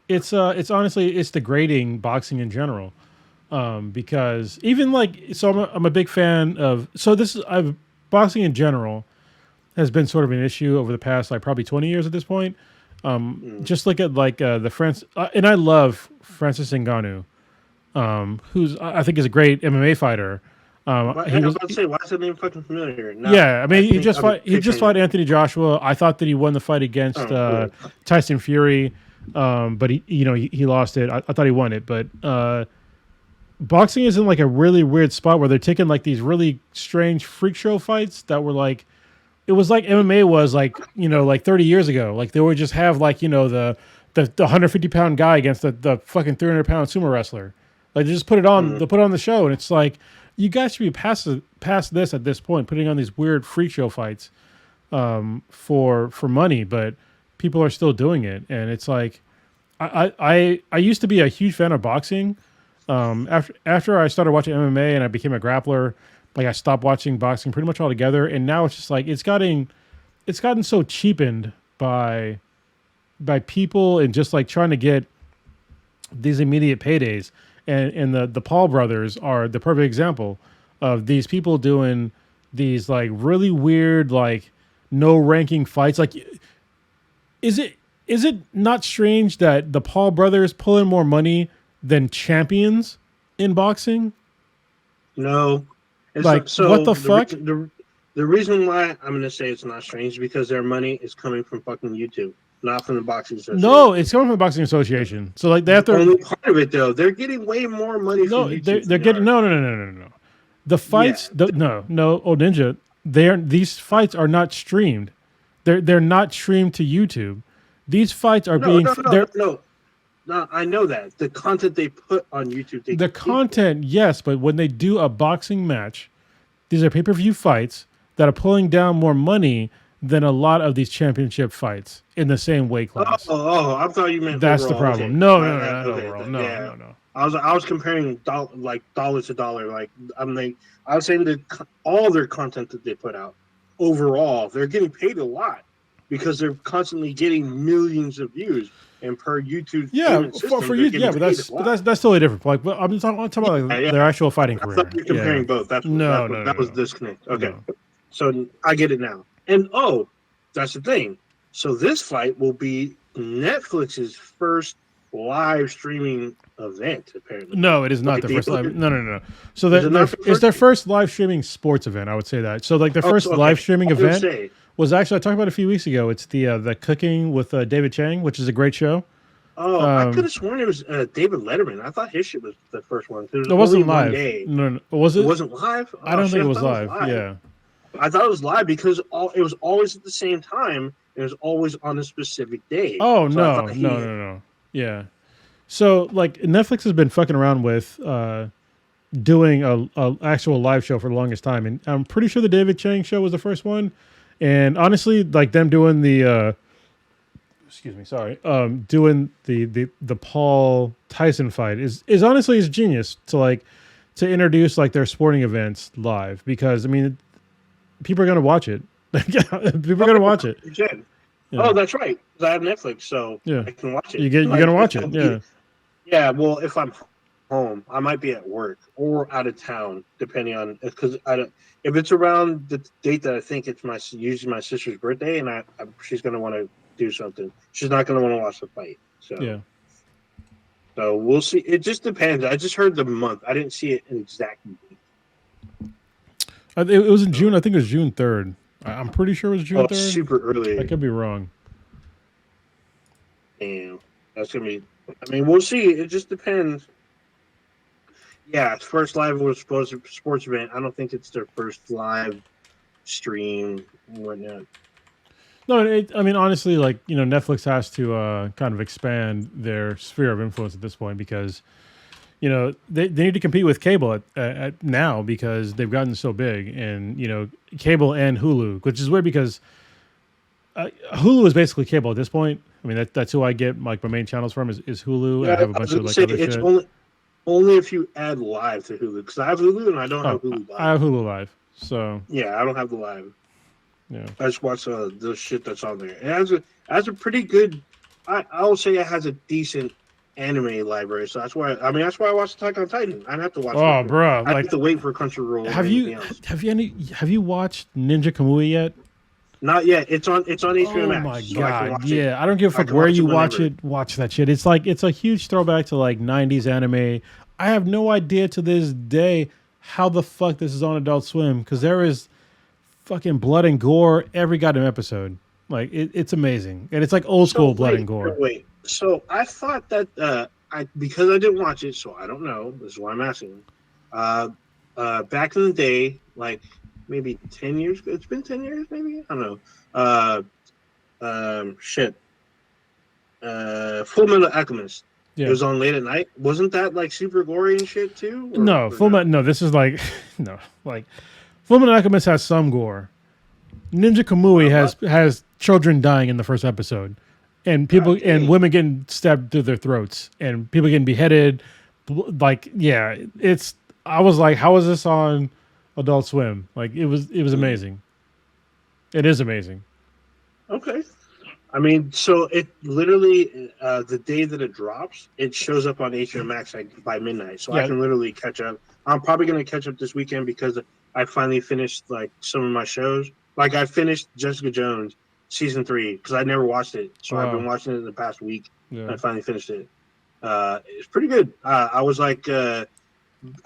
it's honestly it's degrading boxing in general, because even like I'm a big fan of boxing in general has been sort of an issue over the past like probably 20 years at this point. Just look at like and I love Francis Ngannou, who's I think is a great MMA fighter. I was about to say, why is that name fucking familiar? No, yeah, I mean, he just fought Anthony Joshua. I thought that he won the fight against Tyson Fury, but he lost it. I thought he won it, but boxing is in like a really weird spot where they're taking like these really strange freak show fights that were like, it was like MMA was like, like 30 years ago. Like they would just have like, the 150-pound guy against the fucking 300-pound sumo wrestler. Like they just put it on, they put it on the show, and it's like, you guys should be past this at this point, putting on these weird freak show fights for money, but people are still doing it, and it's like, I used to be a huge fan of boxing. After I started watching MMA and I became a grappler, like I stopped watching boxing pretty much altogether, and now it's just like it's gotten so cheapened by people and just like trying to get these immediate paydays. And the Paul brothers are the perfect example of these people doing these like really weird, like no ranking fights. Like, is it not strange that the Paul brothers pull in more money than champions in boxing? No. Like, so what the fuck? The reason why I'm going to say it's not strange is because their money is coming from fucking YouTube. Not from the boxing association. No, it's coming from the boxing association. So like they have to. Only part of it though, they're getting way more money. No, from YouTube they're getting no. The fights, no, Ninja. These fights are not streamed. They're not streamed to YouTube. These fights are being. No, I know that the content they put on YouTube. The content, yes, but when they do a boxing match, these are pay-per-view fights that are pulling down more money than a lot of these championship fights in the same weight class. Oh, I thought you meant that's overall. the problem. Okay. No. I was comparing like dollar to dollar. Like I was saying all their content that they put out overall, they're getting paid a lot because they're constantly getting millions of views. And per YouTube, for you, but that's totally different. Like, I'm talking about like their actual fighting career. I thought you were comparing both. That was disconnect. Okay, so I get it now. And that's the thing. So this fight will be Netflix's first live streaming event, apparently. No, it is not the first live. No. So it's their first live streaming sports event. I would say that. So like their first live streaming event was actually, I talked about it a few weeks ago. It's the Cooking with David Chang, which is a great show. Oh, I could have sworn it was David Letterman. I thought his shit was the first one. It wasn't live. No. Was it? It wasn't live? I don't think it was live. Yeah. I thought it was live because it was always at the same time. It was always on a specific day. Oh, so no. Yeah. So like Netflix has been fucking around with doing a actual live show for the longest time, and I'm pretty sure the David Chang show was the first one. And honestly, like them doing the excuse me, sorry, doing the Paul Tyson fight is honestly is genius to introduce like their sporting events live, because I mean people are gonna watch it. People are gonna watch it. You can. Yeah. Oh, that's right. 'Cause I have Netflix, so Yeah. I can watch it. You're gonna watch it. Yeah. Yeah. Well, if I'm home, I might be at work or out of town, depending on because I don't. If it's around the date that I think it's usually my sister's birthday, and she's gonna want to do something. She's not gonna want to watch the fight. So Yeah. So we'll see. It just depends. I just heard the month. I didn't see it in exact date. It was in June. I think it was June 3rd. I'm pretty sure it was June 3rd. Super early. I could be wrong. Damn, that's gonna be. I mean, we'll see. It just depends. Yeah, it's first live was supposed to sports event. I don't think it's their first live stream and whatnot. No, I mean honestly, like Netflix has to kind of expand their sphere of influence at this point, because they need to compete with cable at now, because they've gotten so big, and cable and Hulu, which is weird because Hulu is basically cable at this point. I mean that's who I get like my main channels from is Hulu. Yeah, and I have a bunch of like other it's shit. only if you add live to Hulu, because I have Hulu and I don't have Hulu live. I have Hulu live, so yeah, I don't have the live. Yeah, I just watch the shit that's on there. It has a pretty good. I'll say it has a decent anime library, so that's why I watched Attack on Titan. I'd have to watch. Oh, bro, I have to wait for Crunchyroll. Have you watched Ninja Kamui yet? Not yet. It's on HBO Max. Oh my so god! Yeah, I don't give a fuck where you watch it. Watch that shit. It's a huge throwback to like '90s anime. I have no idea to this day how the fuck this is on Adult Swim, because there is fucking blood and gore every goddamn episode. Like it's amazing, and it's like old school blood and gore. Wait, so I thought that because I didn't watch it, so I don't know. This is why I'm asking. Back in the day, like maybe 10 years. It's been 10 years, maybe. I don't know. Full Metal Alchemist. Yeah. It was on late at night. Wasn't that like super gory and shit too? No, No, this is like like Full Metal Alchemist has some gore. Ninja Kamui has children dying in the first episode, and people and women getting stabbed through their throats, and people getting beheaded. Like, yeah, I was like, how is this on Adult Swim? Like, it was amazing. It is amazing. Okay. I mean, so it literally the day that it drops, it shows up on HBO Max by midnight. So I can literally catch up. I'm probably going to catch up this weekend because I finally finished like some of my shows. Like I finished Jessica Jones season 3 because I never watched it. So I've been watching it in the past week. Yeah. And I finally finished it. It's pretty good. I was like, I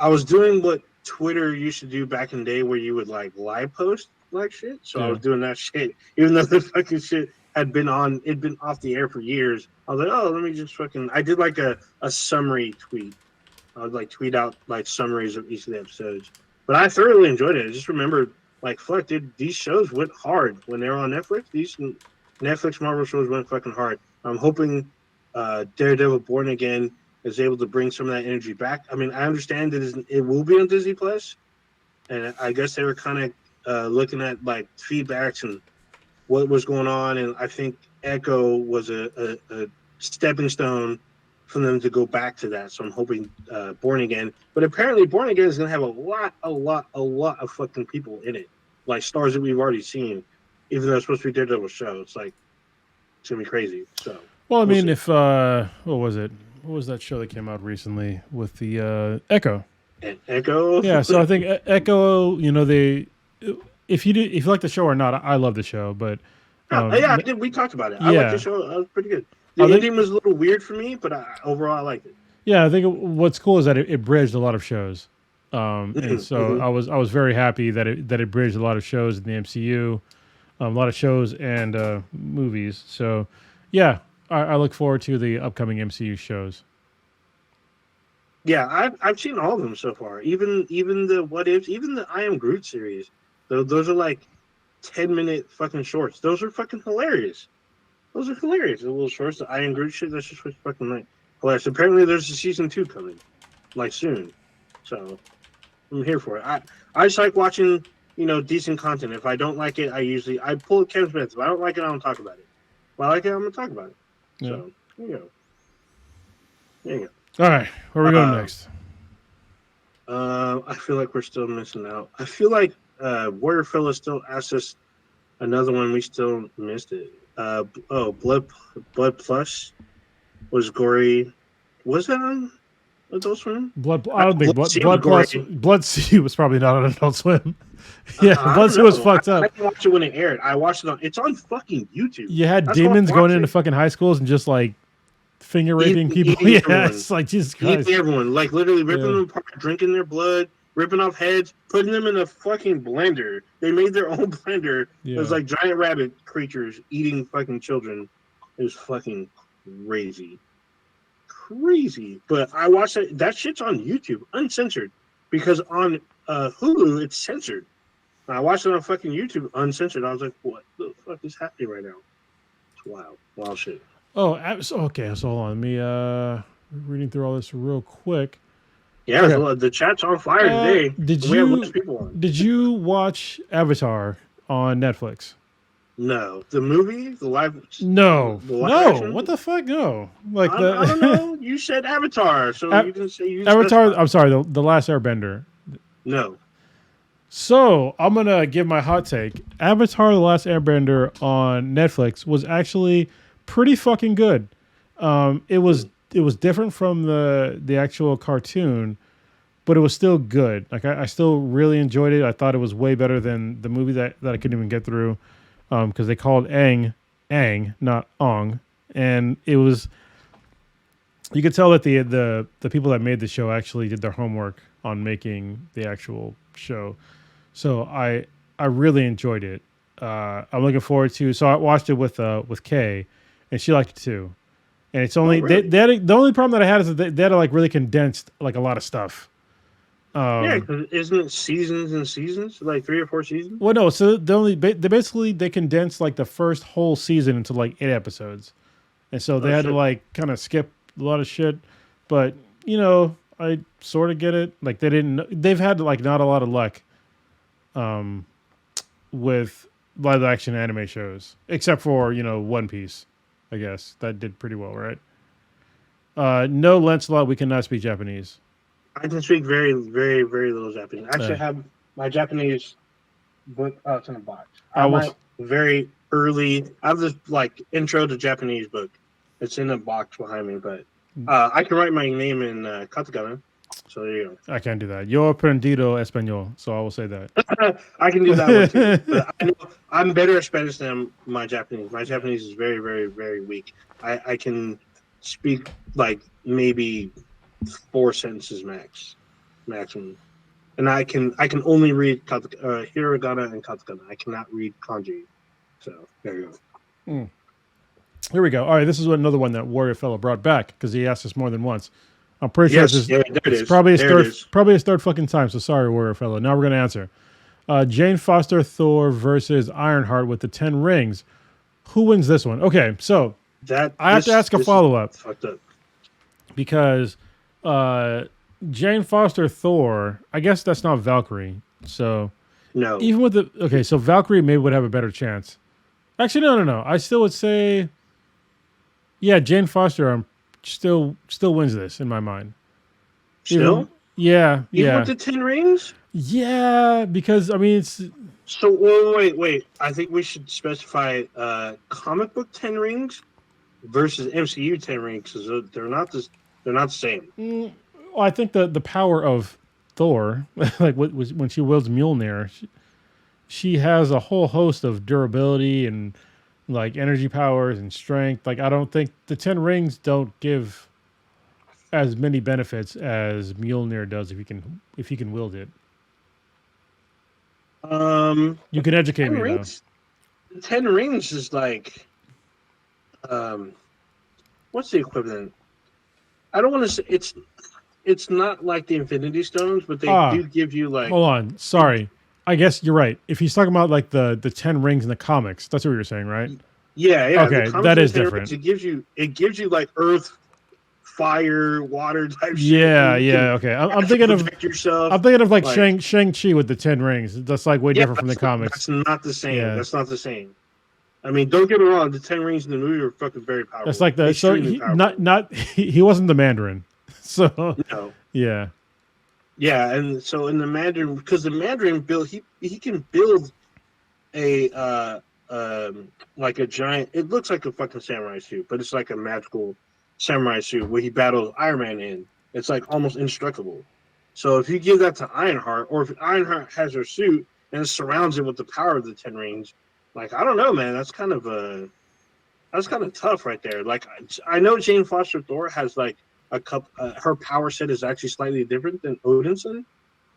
was doing what Twitter used to do back in the day, where you would like live post like shit. So I was doing that shit, even though the fucking shit had been off the air for years. I was like, oh, let me just I did like a summary tweet. I would like tweet out like summaries of each of the episodes. But I thoroughly enjoyed it. I just remember like, fuck, dude, these shows went hard when they were on Netflix. These Netflix Marvel shows went fucking hard. I'm hoping Daredevil Born Again is able to bring some of that energy back. I mean, I understand that it will be on Disney Plus, and I guess they were kind of looking at like feedbacks and what was going on, and I think Echo was a stepping stone for them to go back to that. So I'm hoping Born Again, but apparently Born Again is gonna have a lot of fucking people in it, like stars that we've already seen, even though it's supposed to be Daredevil show. It's like it's gonna be crazy. So well, I mean, if what was it? What was that show that came out recently with the Echo? Echo. Yeah, so I think Echo. If you like the show or not, I love the show, but I did. We talked about it. I liked the show. It was pretty good. The ending was a little weird for me, but overall I liked it. Yeah, I think what's cool is that it bridged a lot of shows, and so I was very happy that it bridged a lot of shows in the MCU, a lot of shows and movies. So yeah, I look forward to the upcoming MCU shows. Yeah, I've seen all of them so far. Even the What Ifs, even the I Am Groot series. Those are like 10-minute fucking shorts. Those are fucking hilarious. Those are hilarious. The little shorts, the I Am Groot shit. That's just fucking like Plus, apparently there's a season 2 coming, like soon. So I'm here for it. I just like watching, decent content. If I don't like it, I pull a Kevin Smith. If I don't like it, I don't talk about it. If I like it, I'm gonna talk about it. Yeah. So there you go. There you go. All right, where are we going next? I feel like we're still missing out. I feel like Warrior Fella still asked us another one. We still missed it. Blood Plus was gory. Was that on Adult Swim? I don't think Blood Plus. Blood Sea was probably not on Adult Swim. Yeah, Blood Sea was fucked up. I didn't watch it when it aired. I watched it it's on fucking YouTube. You had demons going into fucking high schools and just like finger raping people. Yeah, it's like Jesus Christ. Everyone, like literally ripping them apart, drinking their blood, ripping off heads, putting them in a fucking blender. They made their own blender. Yeah. It was like giant rabbit creatures eating fucking children. It was fucking crazy. But I watched it. That shit's on YouTube, uncensored, because on Hulu it's censored. I watched it on fucking YouTube, uncensored. I was like, what the fuck is happening right now? It's wild shit. Oh, okay. So hold on. Let me reading through all this real quick. Yeah, okay. The chat's on fire today. Did you watch Avatar on Netflix? No, the movie, the live. No, action? What the fuck? No, like I don't know. You said Avatar, so you didn't say you. Avatar. I'm sorry, the Last Airbender. No. So I'm gonna give my hot take. Avatar: The Last Airbender on Netflix was actually pretty fucking good. It was different from the actual cartoon, but it was still good. Like I still really enjoyed it. I thought it was way better than the movie that I couldn't even get through. Because they called Aang, not Ong, and it was. You could tell that the people that made the show actually did their homework on making the actual show, so I really enjoyed it. I'm looking forward to. So I watched it with Kay, and she liked it too. And it's only really? The only problem that I had is that they had like really condensed like a lot of stuff. Yeah, because isn't it seasons and seasons, like 3 or 4 seasons? Well, no. So they condensed like the first whole season into like 8 episodes, and so they had to like kind of skip a lot of shit. But I sort of get it. Like they've had like not a lot of luck, with live action anime shows, except for One Piece. I guess that did pretty well, right? No, Lancelot, we cannot speak Japanese. I can speak very, very, very little Japanese. I actually have my Japanese book. Oh, it's in a box. I have very early. I have this like intro to Japanese book. It's in a box behind me, but I can write my name in katakana. So there you go. I can't do that. Yo aprendido español, so I will say that. I can do that one too. But I know I'm better at Spanish than my Japanese. My Japanese is very, very, very weak. I can speak like maybe 4 sentences maximum, and I can only read hiragana and katakana. I cannot read kanji. So there you go. Here we go. All right, this is another one that Warrior Fellow brought back because he asked us more than once. I'm pretty sure it's probably his third fucking time. So sorry, Warrior Fellow. Now we're gonna answer. Jane Foster Thor versus Ironheart with the 10 rings. Who wins this one? Okay, so I have to ask a follow up because Jane Foster Thor. I guess that's not Valkyrie. So no. Even with so Valkyrie maybe would have a better chance. Actually, no. I still would say, yeah, Jane Foster still wins this in my mind. Still? Even with the 10 rings? Yeah, because I mean it's. So wait. I think we should specify comic book 10 rings versus MCU 10 rings because they're not the same. Well, I think the power of Thor, like when she wields Mjolnir, she has a whole host of durability and like energy powers and strength. Like I don't think the 10 rings don't give as many benefits as Mjolnir does if he can wield it. You can educate me rings, though. 10 rings is like what's the equivalent? I don't want to say it's not like the Infinity Stones, but they do give you like. Hold on, sorry. I guess you're right. If he's talking about like the 10 rings in the comics, that's what you're saying, right? Yeah. Okay, that is different. Rings, it gives you like Earth fire, water type shit. Yeah, okay. I'm thinking of yourself. I'm thinking of like Shang-Chi with the 10 rings. That's like way different from the comics. That's not the same. Yeah. That's not the same. I mean, don't get me wrong. The 10 rings in the movie are fucking very powerful. That's like the so he wasn't the Mandarin. So no. Yeah. Yeah, and so in the Mandarin, because the Mandarin build he can build a like a giant. It looks like a fucking samurai suit, but it's like a magical samurai suit where he battles Iron Man in. It's like almost indestructible. So if you give that to Ironheart, or if Ironheart has her suit and surrounds it with the power of the 10 rings, like I don't know, man, that's kind of tough right there. Like I know Jane Foster Thor has like her power set is actually slightly different than Odinson,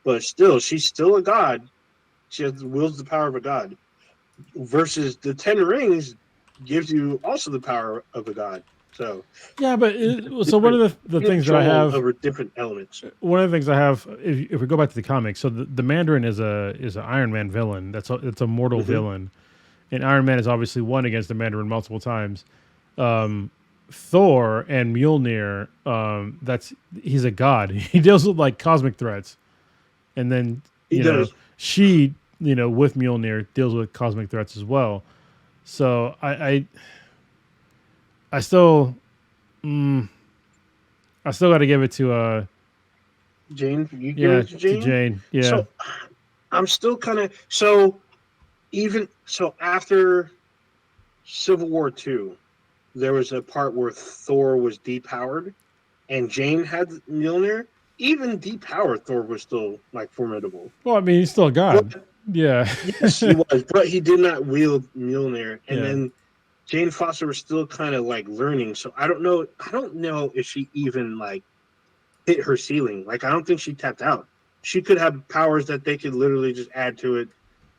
but still, she's still a god. She wields the power of a god. Versus the 10 rings gives you also the power of a god. So yeah, but so one of the things that I have over different elements. One of the things I have, if we go back to the comics, so the Mandarin is an Iron Man villain. It's a mortal villain, and Iron Man has obviously won against the Mandarin multiple times. Thor and Mjolnir, he's a god. He deals with like cosmic threats, and then she with Mjolnir deals with cosmic threats as well. So I still got to give it to Jane. You give it to Jane? To Jane. Yeah. So I'm still kind of after Civil War II, there was a part where Thor was depowered, and Jane had Mjolnir. Even depowered, Thor was still like formidable. Well, I mean, he's still a god. Yeah. Yes, he was, but he did not wield Mjolnir. And then Jane Foster was still kind of like learning. So I don't know if she even like hit her ceiling. Like I don't think she tapped out. She could have powers that they could literally just add to it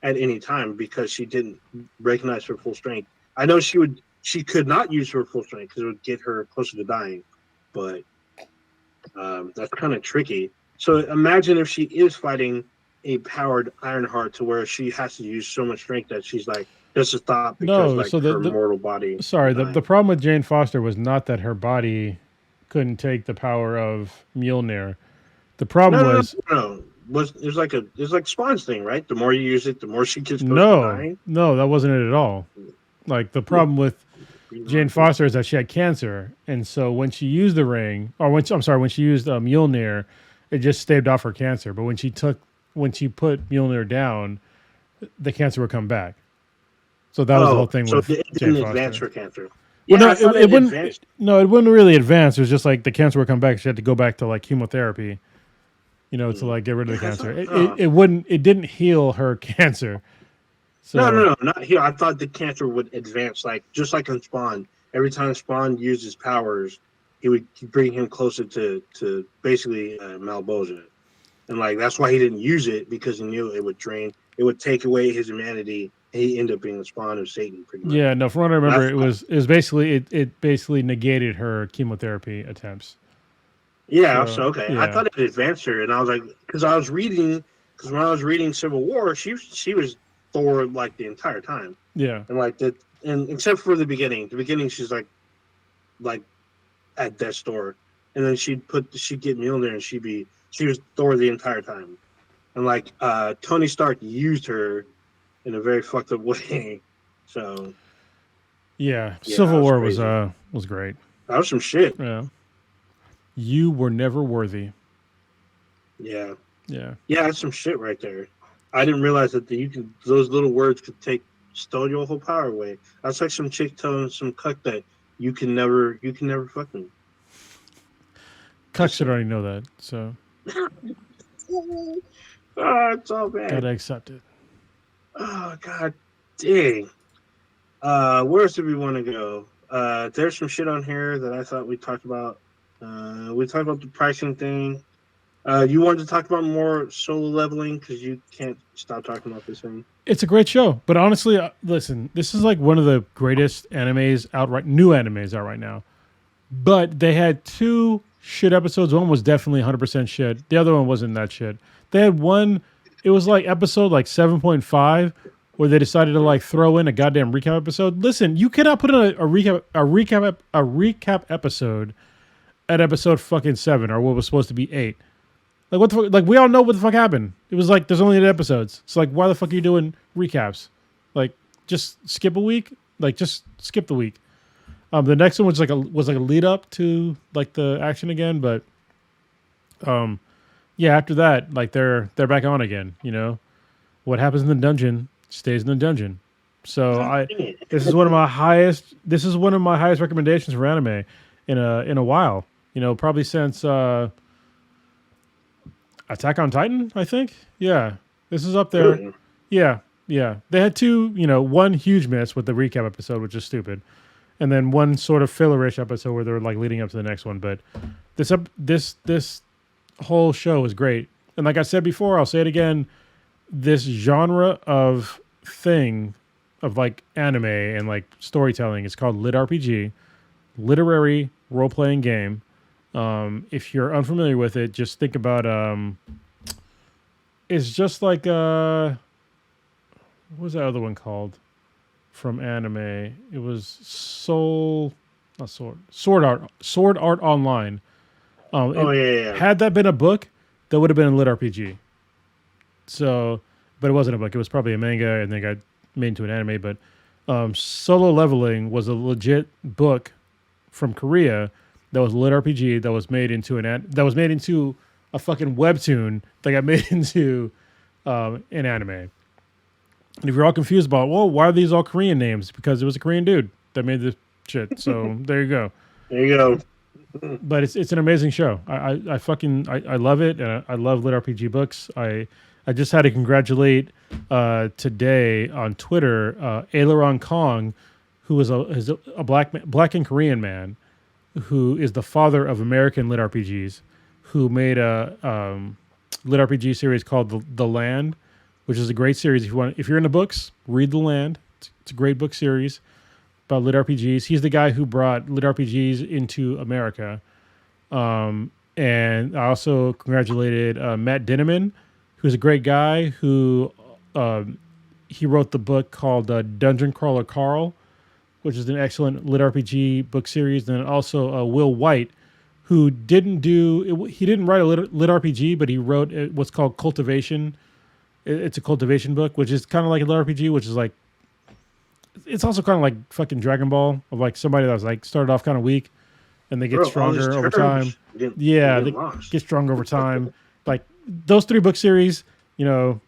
at any time because she didn't recognize her full strength. I know she could not use her full strength because it would get her closer to dying, but that's kind of tricky. So imagine if she is fighting a powered Ironheart to where she has to use so much strength that she's like, just to stop because her mortal body. Sorry, the problem with Jane Foster was not that her body couldn't take the power of Mjolnir. The problem was it's like Spawn's thing, right? The more you use it, the more she gets close to dying. No, that wasn't it at all. Like the problem with Jane Foster is that she had cancer, and so when she used the ring, or when she used Mjolnir, it just staved off her cancer. But when she put Mjolnir down, the cancer would come back. So that was the whole thing with it didn't advance her cancer. Well, no, it wouldn't. No, it wouldn't really advance. It was just like the cancer would come back. She had to go back to like chemotherapy, to like get rid of the cancer. It didn't heal her cancer. So, no, not here. I thought the cancer would advance, just like in Spawn. Every time Spawn used his powers, he would bring him closer to basically Malbolgia, and like that's why he didn't use it, because he knew it would drain, it would take away his humanity. And he ended up being the spawn of Satan, pretty much. Yeah, no. From what I remember, it was basically it basically negated her chemotherapy attempts. Yeah. So okay, yeah. I thought it advanced her, and I was like, because when I was reading Civil War, she was Thor like the entire time. Yeah. And like that, and except for the beginning she's like at death's door, and then she'd get Mjolnir, and she was Thor the entire time, and like Tony Stark used her in a very fucked up way. So yeah, Civil War was great. That was some shit. Yeah. You were never worthy. Yeah. Yeah. Yeah, that's some shit right there. I didn't realize that those little words could steal your whole power away. That's like some chick telling some cuck that you can never fuck me. Cuck should already know that, so. It's all bad. Gotta accept it. Oh, god dang. Where else do we want to go? There's some shit on here that I thought we talked about. We talked about the pricing thing. You wanted to talk about more solo leveling because you can't stop talking about this thing. It's a great show, but honestly, listen, this is like one of the greatest new animes out right now. But they had two shit episodes. One was definitely 100% shit. The other one wasn't that shit. They had one. It was like episode 7.5 where they decided to throw in a goddamn recap episode. Listen, you cannot put in a recap episode at episode fucking 7 or what was supposed to be 8. Like what the fuck? Like we all know what the fuck happened. It was like there's only 8 episodes. So like why the fuck are you doing recaps? Like just skip a week. Like just skip the week. The next one was like a lead up to like the action again, but yeah, after that like they're back on again. You know what happens in the dungeon stays in the dungeon. So this is one of my highest recommendations for anime in a while. You know, probably since Attack on Titan, I think. Yeah, this is up there. Really? Yeah. They had 2, you know, one huge miss with the recap episode, which is stupid, and then one sort of fillerish episode where they're like leading up to the next one. But this whole show is great, and like I said before, I'll say it again. This genre of thing of like anime and like storytelling is called lit RPG, literary role playing game. If you're unfamiliar with it, just think about it's just like what was that other one called from anime? It was Sword Art Online. Yeah. Had that been a book, that would have been a lit RPG. So, but it wasn't a book. It was probably a manga, and then got made into an anime. But Solo Leveling was a legit book from Korea that was a lit RPG that was made into a fucking webtoon that got made into an anime. And if you're all confused about, well, why are these all Korean names? Because it was a Korean dude that made this shit. So there you go. There you go. But it's an amazing show. I love it, and I love lit RPG books. I just had to congratulate today on Twitter Aileron Kong, who is a black and Korean man, who is the father of American lit RPGs, who made a lit RPG series called The Land, which is a great series. If you're into books, read The Land. It's a great book series about lit RPGs. He's the guy who brought lit RPGs into America. And I also congratulated Matt Dinneman, who's a great guy who he wrote the book called Dungeon Crawler Carl, which is an excellent lit RPG book series. And then also Will White, who he didn't write a lit RPG, but he wrote what's called Cultivation. It's a cultivation book, which is kind of like a lit RPG, which is like, it's also kind of like fucking Dragon Ball, of like somebody that was like started off kind of weak and they get stronger over time. They get stronger over time. Like those 3 book series, you know,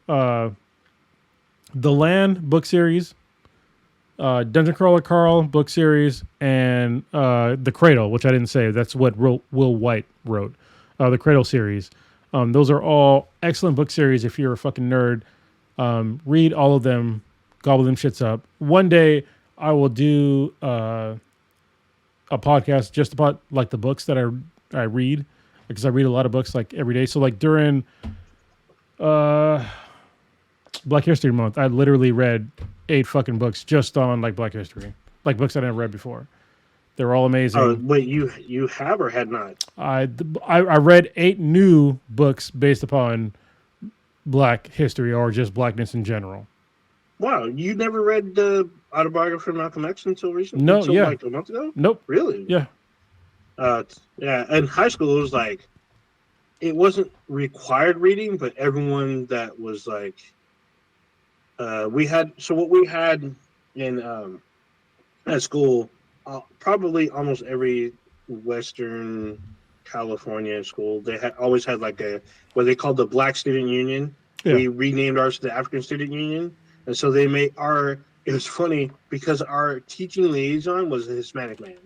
The Land book series, Dungeon Crawler Carl book series, and The Cradle, which I didn't say. That's what Will White wrote. The Cradle series. Those are all excellent book series if you're a fucking nerd. Read all of them. Gobble them shits up. One day I will do a podcast just about like the books that I read, because I read a lot of books like every day. So like during Black History Month, I literally read 8 fucking books just on like Black History, like books I never read before. They're all amazing. Oh, wait, you have or had not? I read 8 new books based upon Black history or just blackness in general. Wow, you never read the autobiography of Malcolm X until recently? No, until yeah. like a month ago? Nope. Really? Yeah. Yeah, in high school, it was like, it wasn't required reading, but everyone that was like, what we had in at school, probably almost every Western California school, they always had like what they called the Black Student Union. Yeah. We renamed ours to the African Student Union. And so they made it was funny because our teaching liaison was a Hispanic man.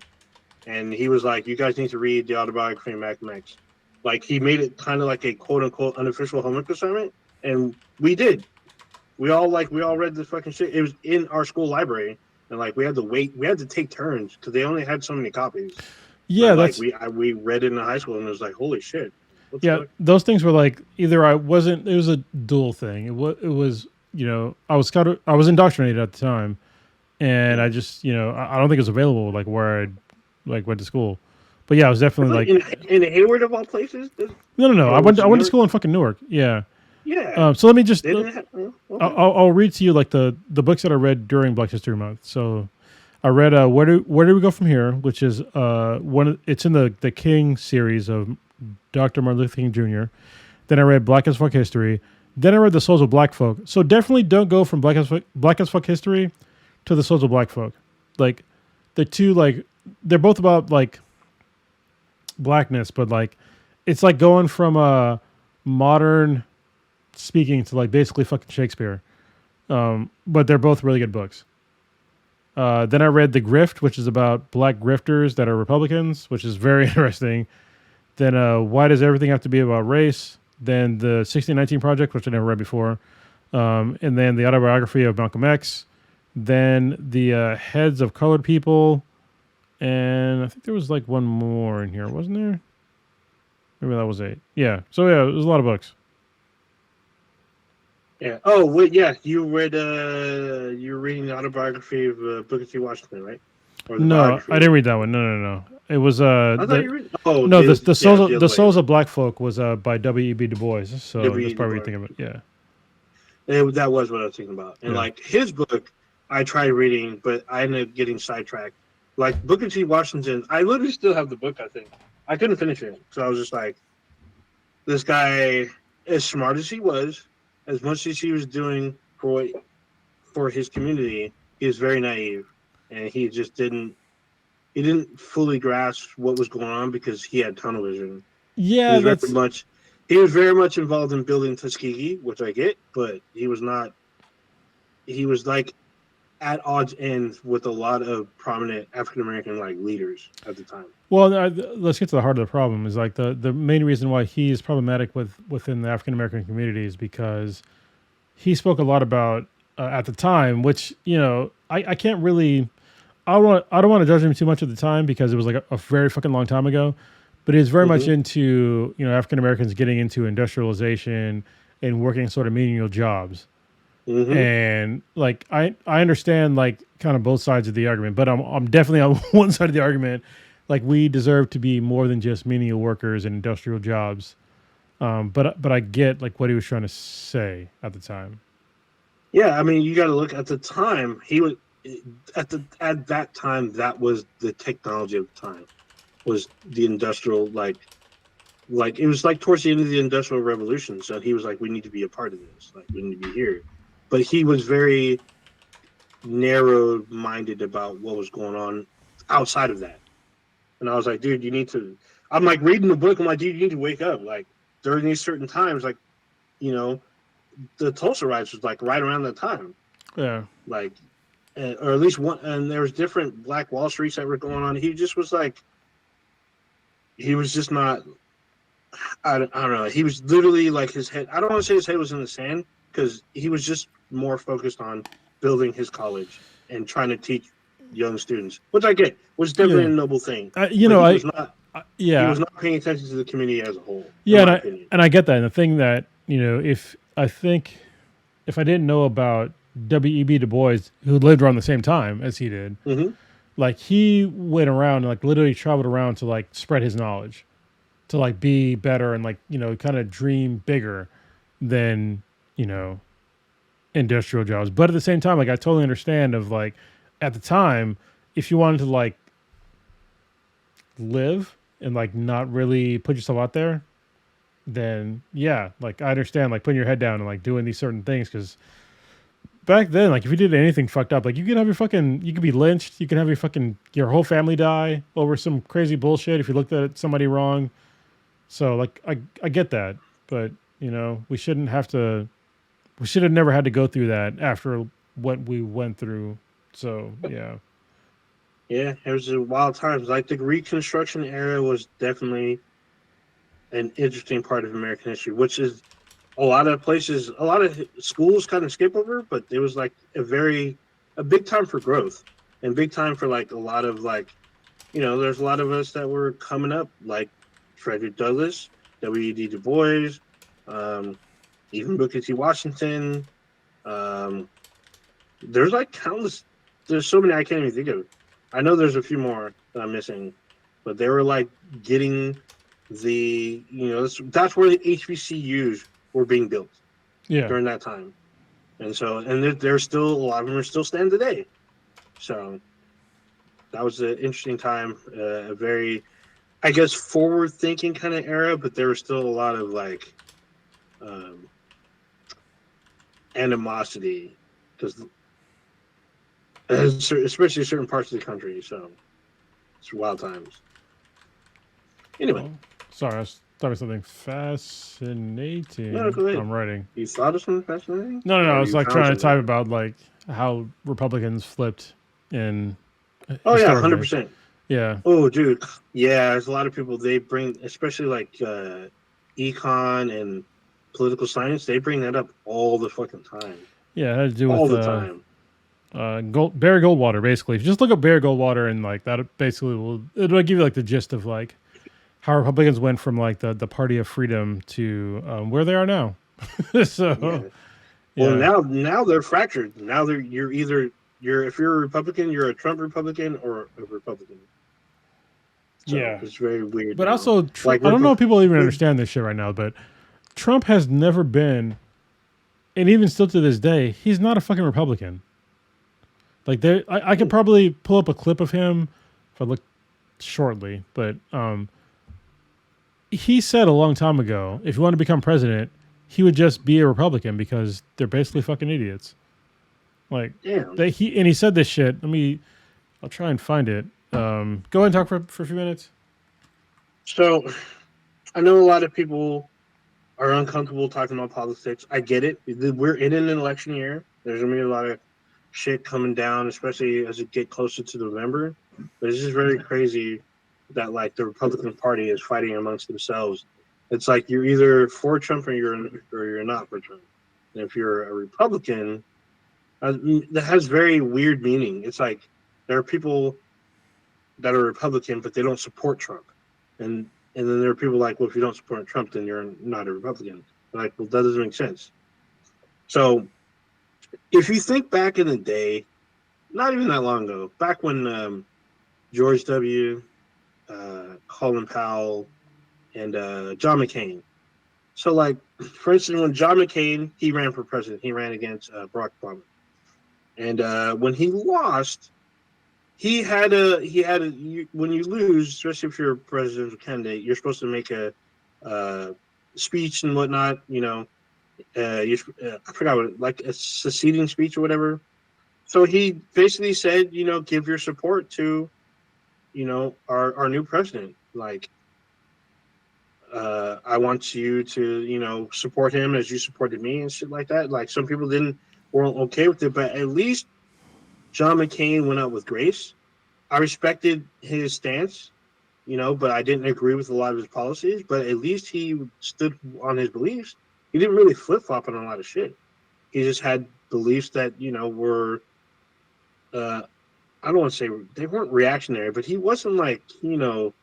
And he was like, you guys need to read the autobiography of Malcolm X. Like, he made it kind of like a quote-unquote unofficial homework assignment. And we did. We all read this fucking shit. It was in our school library. And, like, we had to take turns because they only had so many copies. Yeah, but, like, we read it in high school, and it was like, holy shit. Those things were like, it was a dual thing. It was, you know, I was indoctrinated at the time. And I just, you know, I don't think it was available, like, where I went to school. But yeah, I was definitely like in Hayward of all places. No. I went to school in fucking Newark. Yeah. Yeah. So let me just. Okay. I'll read to you like the books that I read during Black History Month. So, I read Where Do We Go From Here, which is it's in the King series of Dr. Martin Luther King Jr. Then I read Black as Fuck History. Then I read The Souls of Black Folk. So definitely don't go from Black as Fuck History to The Souls of Black Folk. Like the two, like they're both about like blackness, but like it's like going from modern speaking to like basically fucking Shakespeare. But they're both really good books. Then I read The Grift, which is about black grifters that are Republicans, which is very interesting. Then Why Does Everything Have to Be About Race? Then the 1619 Project, which I never read before. And then the autobiography of Malcolm X. Then the Heads of Colored People. And I think there was like one more in here, wasn't there? Maybe that was 8. Yeah. So yeah, it was a lot of books. Yeah. Oh, wait, yeah. You read you were reading the autobiography of Booker T. Washington, right? Or the No, biography. I didn't read that one. No. It was I thought you read. Oh no, the yeah, Souls of Black Folk was by W.E.B. Du Bois. So W.E.B. that's probably Du what you're thinking about. Yeah. That was what I was thinking about. And Yeah. like his book, I tried reading, but I ended up getting sidetracked. Like Booker T. Washington, I literally still have the book. I think I couldn't finish it, so I was just like, this guy, as smart as he was, as much as he was doing for his community, he was very naive, and he just didn't fully grasp what was going on because he had tunnel vision. Yeah, He was very much involved in building Tuskegee, which I get, but he was not. He was like at odds ends with a lot of prominent African American like leaders at the time. Well, let's get to the heart of the problem. Is like the main reason why he is problematic within the African American community is because he spoke a lot about at the time, which I can't really. I don't want to judge him too much at the time because it was like a very fucking long time ago. But he's very much into African Americans getting into industrialization and working sort of menial jobs. Mm-hmm. And like I understand like kind of both sides of the argument, but I'm definitely on one side of the argument. Like we deserve to be more than just menial workers and industrial jobs. But I get like what he was trying to say at the time. Yeah, I mean you got to look at the time. He was at that time that was the technology of the time. Was the industrial like it was like towards the end of the Industrial Revolution. So he was like, we need to be a part of this. Like we need to be here. But he was very narrow-minded about what was going on outside of that. And I was like, dude, you need to. I'm like reading the book. I'm like, dude, you need to wake up. Like during these certain times, like the Tulsa riots was like right around that time. Yeah. Like, or at least one. And there was different Black Wall Streets that were going on. He just was like. He was just not. I don't know. He was literally like his head. I don't want to say his head was in the sand because he was just more focused on building his college and trying to teach young students, which I get was definitely a noble thing. He was not paying attention to the community as a whole. Yeah, and I get that. And the thing that if I didn't know about W.E.B. Du Bois, who lived around the same time as he did, like he went around and like literally traveled around to like spread his knowledge, to like be better and like kind of dream bigger than industrial jobs. But at the same time, like I totally understand of like at the time, if you wanted to like live and like not really put yourself out there, then yeah, like I understand like putting your head down and like doing these certain things because back then, like if you did anything fucked up, like you could be lynched, you can have your whole family die over some crazy bullshit if you looked at somebody wrong. So like I get that, but we should have never had to go through that after what we went through. So yeah. Yeah, it was wild times. Like the Reconstruction era was definitely an interesting part of American history, which is a lot of schools kind of skip over, but it was like a big time for growth and big time for like a lot of like, there's a lot of us that were coming up like Frederick Douglass, W.E.B. Du Bois, even Booker T. Washington. There's like countless. There's so many I can't even think of. I know there's a few more that I'm missing, but they were like getting the that's where the HBCUs were being built during that time. And so, and there's still a lot of them are still standing today. So that was an interesting time, a very, I guess, forward-thinking kind of era, but there was still a lot of like animosity because, especially certain parts of the country. So it's wild times. Anyway, sorry, I was talking something fascinating. no, go ahead. I'm writing. You thought of something fascinating? No. I was like trying to type something? about like how Republicans flipped in. Oh yeah, historically. 100%. Yeah. Oh, dude. Yeah, there's a lot of people. They bring, especially like econ and political science. They bring that up all the fucking time. Yeah, it had to do All with the time. Barry Goldwater. Basically, if you just look up Barry Goldwater and like that, basically it'll give you like the gist of like how Republicans went from like the party of freedom to where they are now. So, yeah. Well, now they're fractured. Now you're either if you're a Republican, you're a Trump Republican or a Republican. So it's very weird. But now. also, I don't know if people even understand this shit right now, but Trump has never been, and even still to this day, he's not a fucking Republican. Like I could probably pull up a clip of him if I look shortly, but he said a long time ago, if you want to become president, he would just be a Republican because they're basically fucking idiots. Like he said this shit. I'll try and find it. Go ahead and talk for a few minutes. So, I know a lot of people are uncomfortable talking about politics. I get it. We're in an election year. There's gonna be a lot of shit coming down, especially as it get closer to November. But it's just very crazy that like the Republican Party is fighting amongst themselves. It's like you're either for Trump or you're not for Trump. And if you're a Republican, that has very weird meaning. It's like there are people that are Republican, but they don't support Trump, and then there are people like, well, if you don't support Trump, then you're not a Republican. Like, well, that doesn't make sense. So, if you think back in the day, not even that long ago, back when George W., Colin Powell, and John McCain. So, like, for instance, when John McCain, he ran for president, he ran against Barack Obama. And when he lost, he had when you lose, especially if you're a presidential candidate, you're supposed to make a speech and whatnot. You know, I forgot what, like a seceding speech or whatever. So he basically said, you know, give your support to, you know, our new president. Like, I want you to, you know, support him as you supported me and shit like that. Like, some people weren't okay with it, but at least John McCain went out with grace. I respected his stance, you know, but I didn't agree with a lot of his policies. But at least he stood on his beliefs. He didn't really flip-flop on a lot of shit. He just had beliefs that, you know, were, I don't want to say they weren't reactionary, but he wasn't like, you know,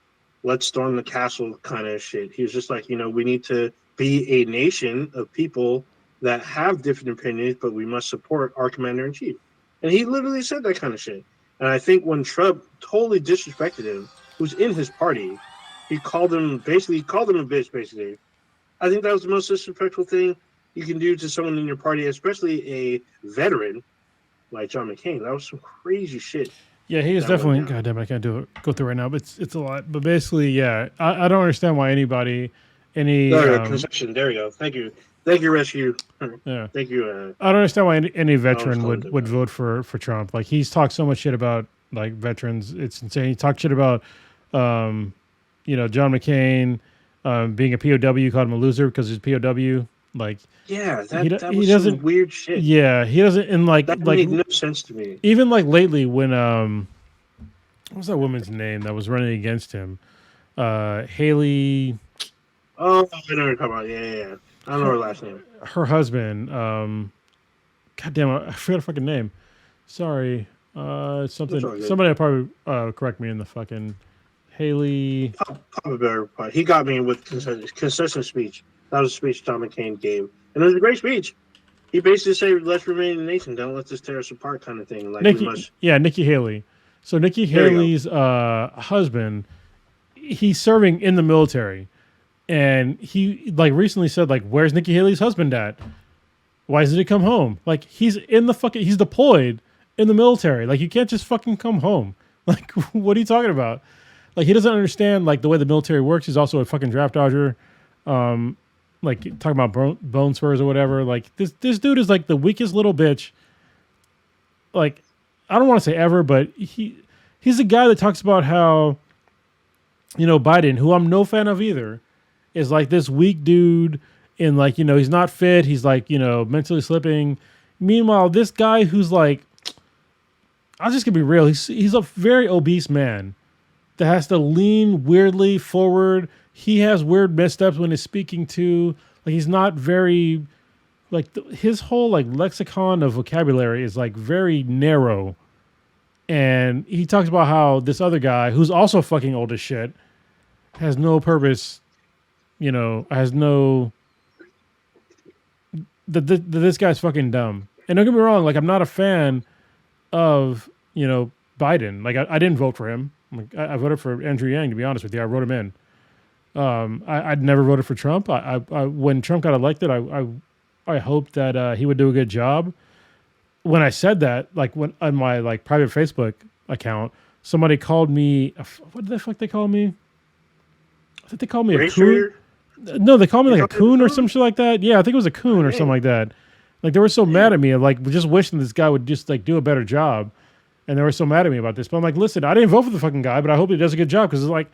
let's storm the castle kind of shit. He was just like, you know, we need to be a nation of people that have different opinions, but we must support our commander-in-chief. And he literally said that kind of shit. And I think when Trump totally disrespected him, who's in his party, he called him a bitch, basically. I think that was the most disrespectful thing you can do to someone in your party, especially a veteran like John McCain. That was some crazy shit. Yeah, he is definitely. God damn it, I can't go through right now. But it's a lot. But basically, yeah, I don't understand why concession. There you go. Thank you, Rescue. Yeah, thank you. I don't understand why any veteran would vote for Trump. Like, he's talked so much shit about like veterans. It's insane. He talked shit about, you know, John McCain being a POW, called him a loser because he's POW. Like, yeah, that was some weird shit. Yeah, he doesn't. And like that made no sense to me. Even like lately, when what was that woman's name that was running against him? Haley. Oh, I know what you're talking about. Yeah. I don't know her last name. Her husband. God damn it, I forgot her fucking name. Sorry. Something. Somebody will probably correct me in the fucking Haley. Papa Bear. He got me with consistent speech. That was a speech John McCain gave, and it was a great speech. He basically said, "Let's remain a nation. Don't let this tear us apart," kind of thing. Like, Nikki Haley. So Nikki Haley's husband, he's serving in the military, and he like recently said, like, "Where's Nikki Haley's husband at? Why doesn't he come home? Like, he's deployed in the military. Like, you can't just fucking come home. Like, what are you talking about? Like, he doesn't understand like the way the military works. He's also a fucking draft dodger. Like talking about bone spurs or whatever. Like this dude is like the weakest little bitch. Like, I don't want to say ever, but he's the guy that talks about how, Biden, who I'm no fan of either, is like this weak dude and like, he's not fit. He's like, mentally slipping. Meanwhile, this guy who's like, I'm just gonna be real. He's a very obese man that has to lean weirdly forward. He has weird missteps when he's speaking to. Like, he's not very, like, his whole like lexicon of vocabulary is like very narrow. And he talks about how this other guy, who's also fucking old as shit, has no purpose. Has no. This guy's fucking dumb. And don't get me wrong. Like, I'm not a fan of Biden. Like, I didn't vote for him. Like, I voted for Andrew Yang, to be honest with you. I wrote him in. I'd never voted for Trump. When Trump got elected, I hoped that he would do a good job. When I said that, like, when on my like private Facebook account, somebody called me. What did the fuck they call me? I think they called me a coon. No, they called me like a coon or some shit like that. Yeah, I think it was a coon or something like that. Like, they were so mad at me, like, just wishing this guy would just like do a better job. And they were so mad at me about this. But I'm like, listen, I didn't vote for the fucking guy, but I hope he does a good job. Because it's like,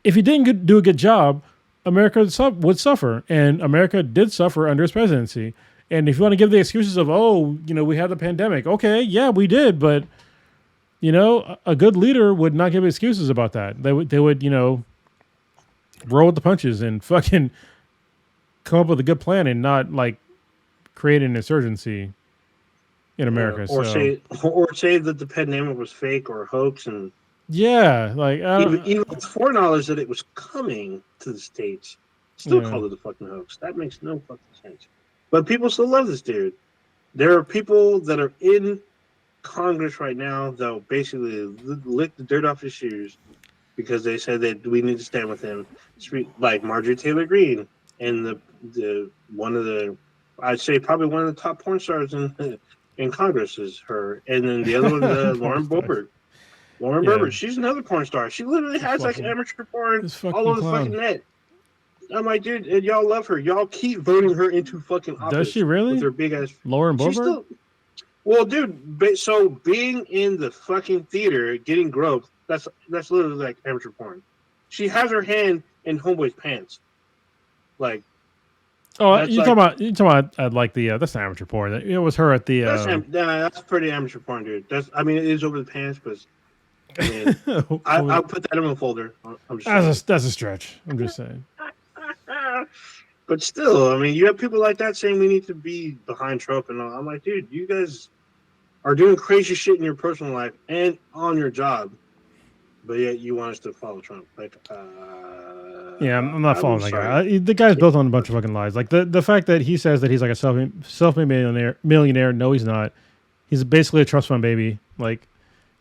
if he didn't do a good job, America would suffer. And America did suffer under his presidency. And if you want to give the excuses of, we had the pandemic. Okay, yeah, we did. But, a good leader would not give excuses about that. They would roll with the punches and fucking come up with a good plan and not, like, create an insurgency in America. Or say that the pandemic was fake or a hoax, and like even with foreknowledge that it was coming to the States, still called it a fucking hoax. That makes no fucking sense. But people still love this dude. There are people that are in Congress right now that will basically lick the dirt off his shoes because they said that we need to stand with him. Like Marjorie Taylor Greene and the one of the, I'd say probably one of the top porn stars in Congress is her, and then the other one, Lauren Boebert. Lauren Boebert, she's another porn star. She literally has like amateur porn all over the fucking net. I'm like, dude, and y'all love her. Y'all keep voting her into fucking office. Does she really? With her big ass Lauren Boebert? Well, dude, so being in the fucking theater getting groped, that's literally like amateur porn. She has her hand in homeboy's pants. Like, oh, you're talking about like the that's an amateur porn. It was her at the. That's pretty amateur porn, dude. It is over the pants, but I mean, I'll put that in a folder. That's a stretch. I'm just saying. But still, I mean, you have people like that saying we need to be behind Trump and all. I'm like, dude, you guys are doing crazy shit in your personal life and on your job, but yet you want us to follow Trump. Like, yeah, I'm not following that guy. The guy's built on a bunch of fucking lies. Like the fact that he says that he's like a self-made millionaire. No, he's not. He's basically a trust fund baby. Like,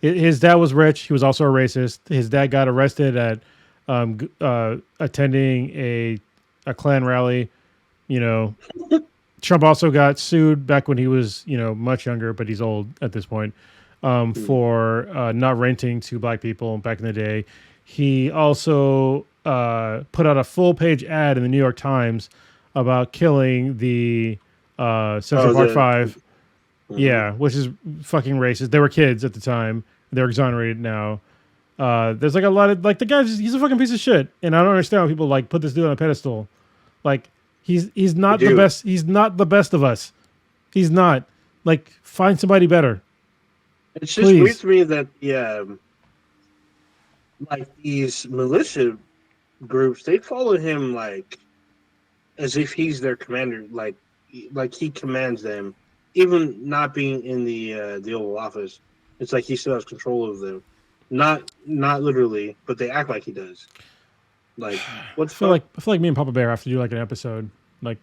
his dad was rich. He was also a racist. His dad got arrested at attending a Klan rally. Trump also got sued back when he was much younger, but he's old at this point, for not renting to black people back in the day. He also put out a full-page ad in the New York Times about killing the Central Park Five. Yeah, which is fucking racist. They were kids at the time. They're exonerated now. There's like a lot of like the guy's he's a fucking piece of shit, and I don't understand how people like put this dude on a pedestal. Like he's not the best. He's not the best of us. He's not. Like, find somebody better. It's just weird to me that like these militia groups, they follow him like as if he's their commander. Like he commands them, even not being in the Oval Office. It's like he still has control of them. Not literally, but they act like he does. Like, I feel like me and Papa Bear have to do like an episode like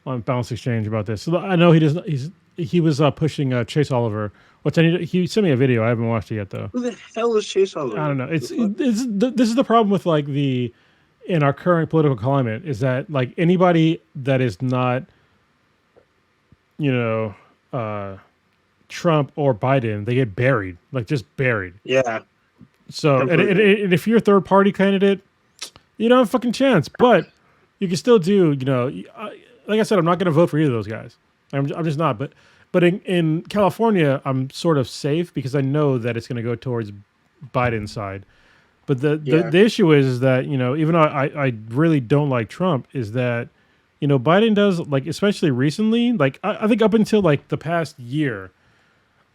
on Balance Exchange about this. So I know he was pushing Chase Oliver. He sent me a video. I haven't watched it yet though. Who the hell is Chase Oliver? I don't know. This is the problem with like in our current political climate is that like anybody that is not Trump or Biden, they get buried, like just buried. Yeah. So, and if you're a third party candidate, you don't have a fucking chance. But you can still do, like I said, I'm not going to vote for either of those guys. I'm just not. But in California, I'm sort of safe because I know that it's going to go towards Biden's side. But the issue is that, even though I really don't like Trump, is that, Biden does, like, especially recently, like, I think up until like the past year,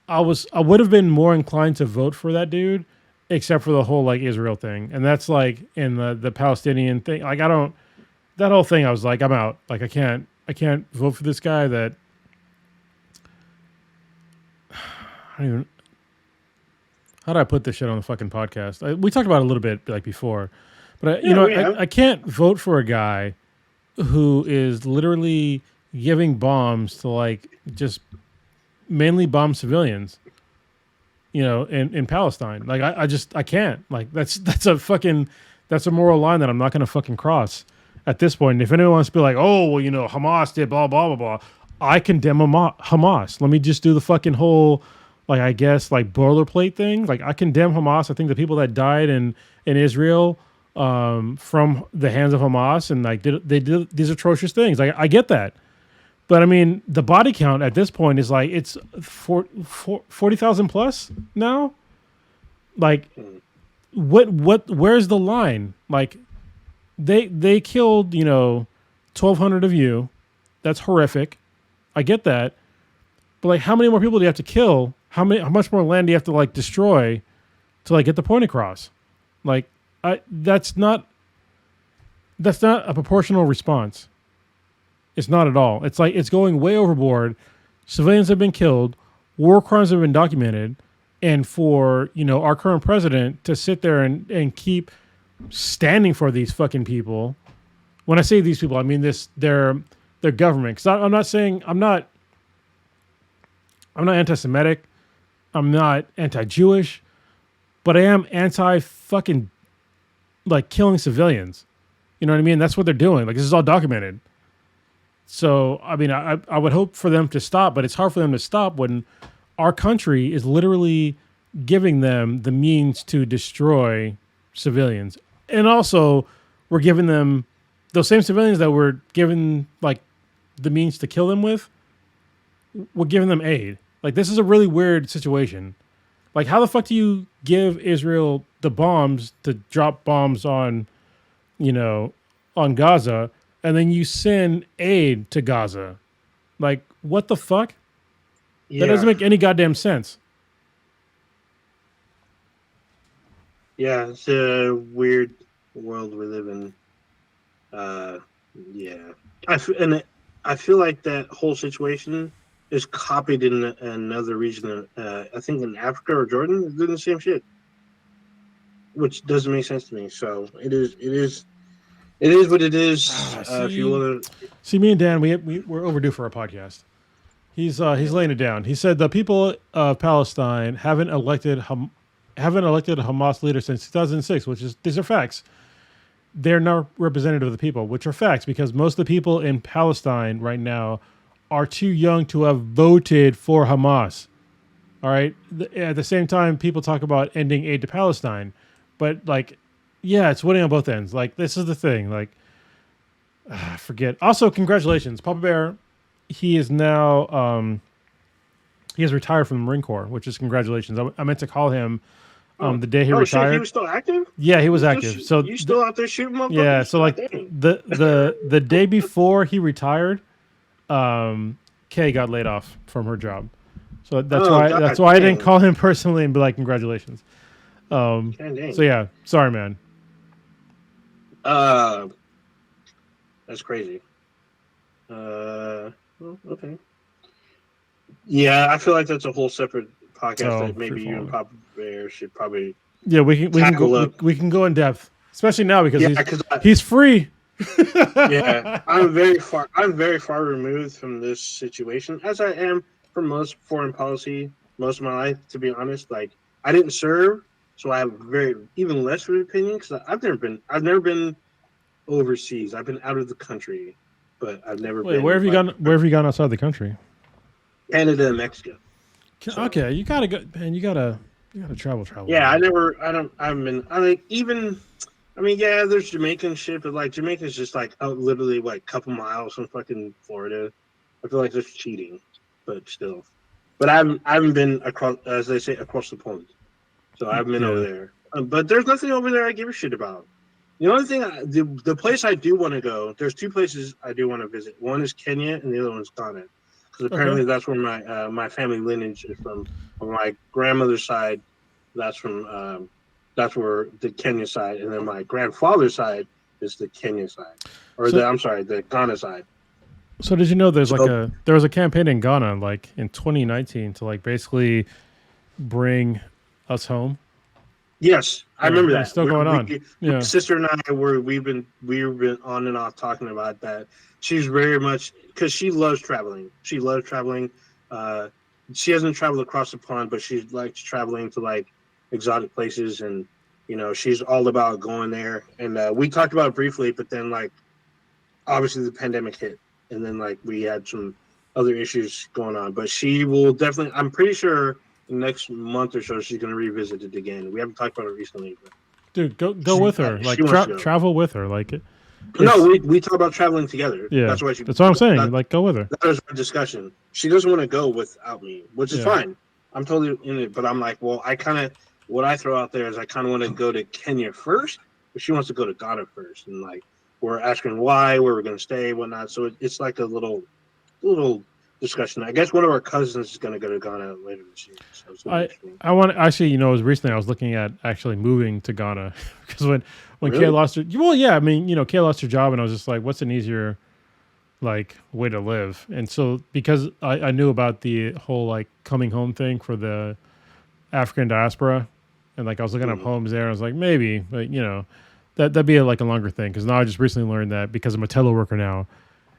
I would have been more inclined to vote for that dude, except for the whole like Israel thing. And that's like in the Palestinian thing. Like, that whole thing, I was like, I'm out. Like, I can't vote for this guy that how do I put this shit on the fucking podcast? We talked about it a little bit like before, but I can't vote for a guy who is literally giving bombs to like just mainly bomb civilians, in Palestine. Like I can't. Like that's a moral line that I'm not going to fucking cross at this point. And if anyone wants to be like, oh, well, Hamas did blah blah blah blah, I condemn Hamas. Let me just do the fucking whole, like, I guess, like boilerplate thing. Like, I condemn Hamas. I think the people that died in Israel from the hands of Hamas and like they did these atrocious things. Like, I get that. But I mean, the body count at this point is like it's 40,000 plus now. Like, where's the line? Like, they killed 1,200 of you. That's horrific. I get that. But like, how many more people do you have to kill? How much more land do you have to like destroy to like get the point across? Like, that's not a proportional response. It's not at all. It's like it's going way overboard. Civilians have been killed. War crimes have been documented. And for, our current president to sit there and keep standing for these fucking people. When I say these people, I mean their government. Because I'm not saying I'm not anti-Semitic. I'm not anti-Jewish. But I am anti-fucking like killing civilians. You know what I mean? That's what they're doing. Like, this is all documented. So, I mean, I would hope for them to stop, but it's hard for them to stop when our country is literally giving them the means to destroy civilians. And also, we're giving them those same civilians that we're given like the means to kill them with, we're giving them aid. Like, this is a really weird situation. Like, how the fuck do you give Israel the bombs to drop bombs on, on Gaza, and then you send aid to Gaza? Like, what the fuck? Yeah. That doesn't make any goddamn sense. Yeah, it's a weird world we live in. Yeah. I feel like that whole situation is copied in another region. I think in Africa or Jordan, they're doing the same shit, which doesn't make sense to me. So it is what it is. If you want to see, me and Dan, we're overdue for a podcast. He's laying it down. He said the people of Palestine haven't elected a Hamas leader since 2006, these are facts. They're not representative of the people, which are facts, because most of the people in Palestine right now are too young to have voted for Hamas. All right. At the same time, people talk about ending aid to Palestine, but like, yeah, it's winning on both ends. Like, this is the thing. Like, forget. Also, congratulations, Papa Bear. He is now he has retired from the Marine Corps, which is congratulations. I meant to call him the day he retired. Shit, he was still active? Yeah, he was active. So you still out there shooting motherfuckers? Yeah, so like the day before he retired, Kay got laid off from her job. So that's why I didn't call him personally and be like, congratulations. So yeah, sorry, man. That's crazy. Well, okay. Yeah, I feel like that's a whole separate podcast that maybe you and Papa Bear should probably. Yeah, we can go in depth, especially now because he's free. Yeah, I'm very far removed from this situation, as I am from most foreign policy most of my life. To be honest, like, I didn't serve, so I have even less of an opinion because I've never been overseas. I've been out of the country, but I've never been. Where have you gone? Where have you gone outside the country? Canada and Mexico. So, Okay, you gotta go, man. You gotta travel. yeah, Man. I mean, yeah, there's Jamaican shit, but like Jamaica's just like literally like a couple miles from fucking Florida. I feel like that's cheating, but still. But I haven't been across, as they say, across the pond. So I haven't been over Yeah. there. But there's nothing over there I give a shit about. The only thing, the place I do want to go, there's two places I do want to visit. One is Kenya, and the other one's Ghana, because Okay. apparently that's where my family lineage is from. On my grandmother's side, that's from that's where the Kenya side, and then my grandfather's side is the Kenya side, or So, the Ghana side. so did you know So there was a campaign in Ghana like in 2019 to like basically bring us home? yes, I Yeah, remember and it's that. still going on. My Yeah. sister and I we've been on and off talking about that. She's very much because she loves traveling. She loves traveling. Uh, she hasn't traveled across the pond, but she likes traveling to like exotic places, and she's all about going there. And we talked about it briefly, but then like obviously the pandemic hit, and then like we had some other issues going on. But she will definitely. I'm pretty sure the next month or so she's going to revisit it again. We haven't talked about it recently, but Dude, go with her. she Like wants to go. travel with her. Like No, it's we talk about traveling together. yeah. That's why That's what I'm saying. that Like go with her. that was our discussion. She doesn't want to go without me, which is Yeah. fine. I'm totally in it, but I'm like, well, I kind of what I throw out there is I kind of want to go to Kenya first, but she wants to go to Ghana first, and like we're asking why, where we're going to stay, whatnot. So it's like a little discussion. I guess one of our cousins is going to go to Ghana later this year. So it's gonna be I interesting. I want actually, it was recently I was looking at actually moving to Ghana because when Kay Really? lost her, well, yeah, I mean, Kay lost her job, and I was just like, what's an easier like way to live? And so because I knew about the whole like coming home thing for the African diaspora, and like I was looking up Mhm. homes there, I was like maybe, but that'd be like a longer thing because now I just recently learned that because I'm a teleworker now.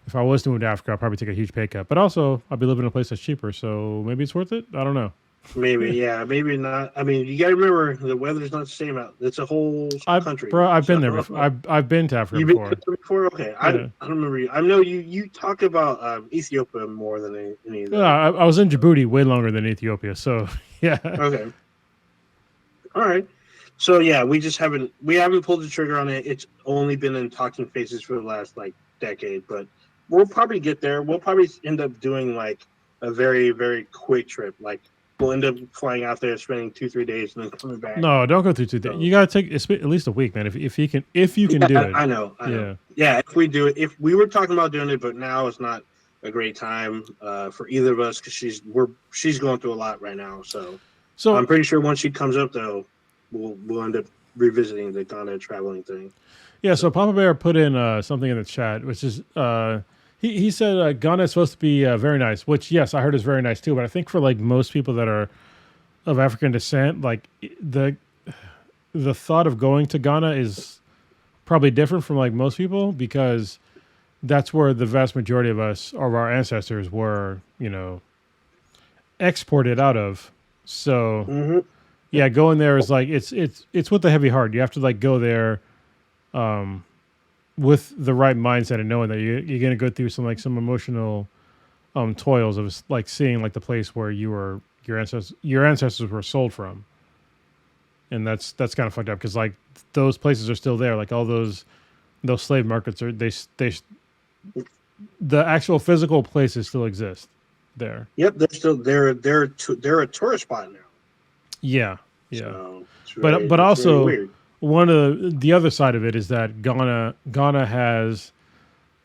If I was to move to Africa, I'd probably take a huge pay cut. But also, I'd be living in a place that's cheaper, so maybe it's worth it. I don't know. Maybe, yeah, maybe not. I mean, you got to remember the weather's not the same out. It's a whole country. I've So been there before. I've been to Africa you've been before. there before. Okay, Yeah, I don't remember you. I know you talk about Ethiopia more than any of yeah. the other I was in places. Djibouti way longer than Ethiopia, so yeah. Okay, all right. So yeah, we haven't pulled the trigger on it. It's only been in talking phases for the last like decade, but we'll probably get there. We'll probably end up doing like a very very quick trip. Like we'll end up flying out there, spending 2-3 days, and then coming back. No, don't go through 2 days. So You gotta take at least a week, man. If you can yeah, do it. I know. Yeah. Yeah, if we do it, if we were talking about doing it, but now it's not a great time for either of us because she's going through a lot right now. So I'm So pretty sure once she comes up though, we'll end up revisiting the Ghana traveling thing. yeah, so So Papa Bear put in something in the chat, which is he said Ghana is supposed to be very nice, which yes, I heard is very nice too. But I think for like most people that are of African descent, like the thought of going to Ghana is probably different from like most people because that's where the vast majority of us or our ancestors were, exported out of. So hmm yeah, going there is like it's with a heavy heart. You have to like go there with the right mindset and knowing that you're gonna go through some emotional toils of like seeing like the place where your ancestors were sold from. And that's kind of fucked up because like those places are still there. Like all those slave markets are the actual physical places still exist there. Yep, they're a tourist spot now. Yeah, yeah. So But it's very also weird. one of the other side of it is that Ghana has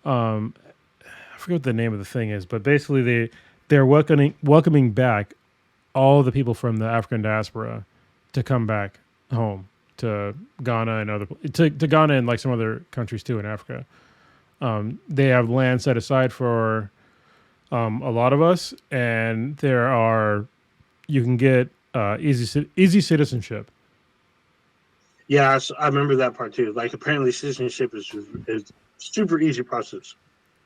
I forget what the name of the thing is, but basically they're welcoming back all the people from the African diaspora to come back home to Ghana and to Ghana and like some other countries too in Africa. They have land set aside for a lot of us, and you can get easy citizenship. Yeah, I remember that part too. Like apparently citizenship is super easy process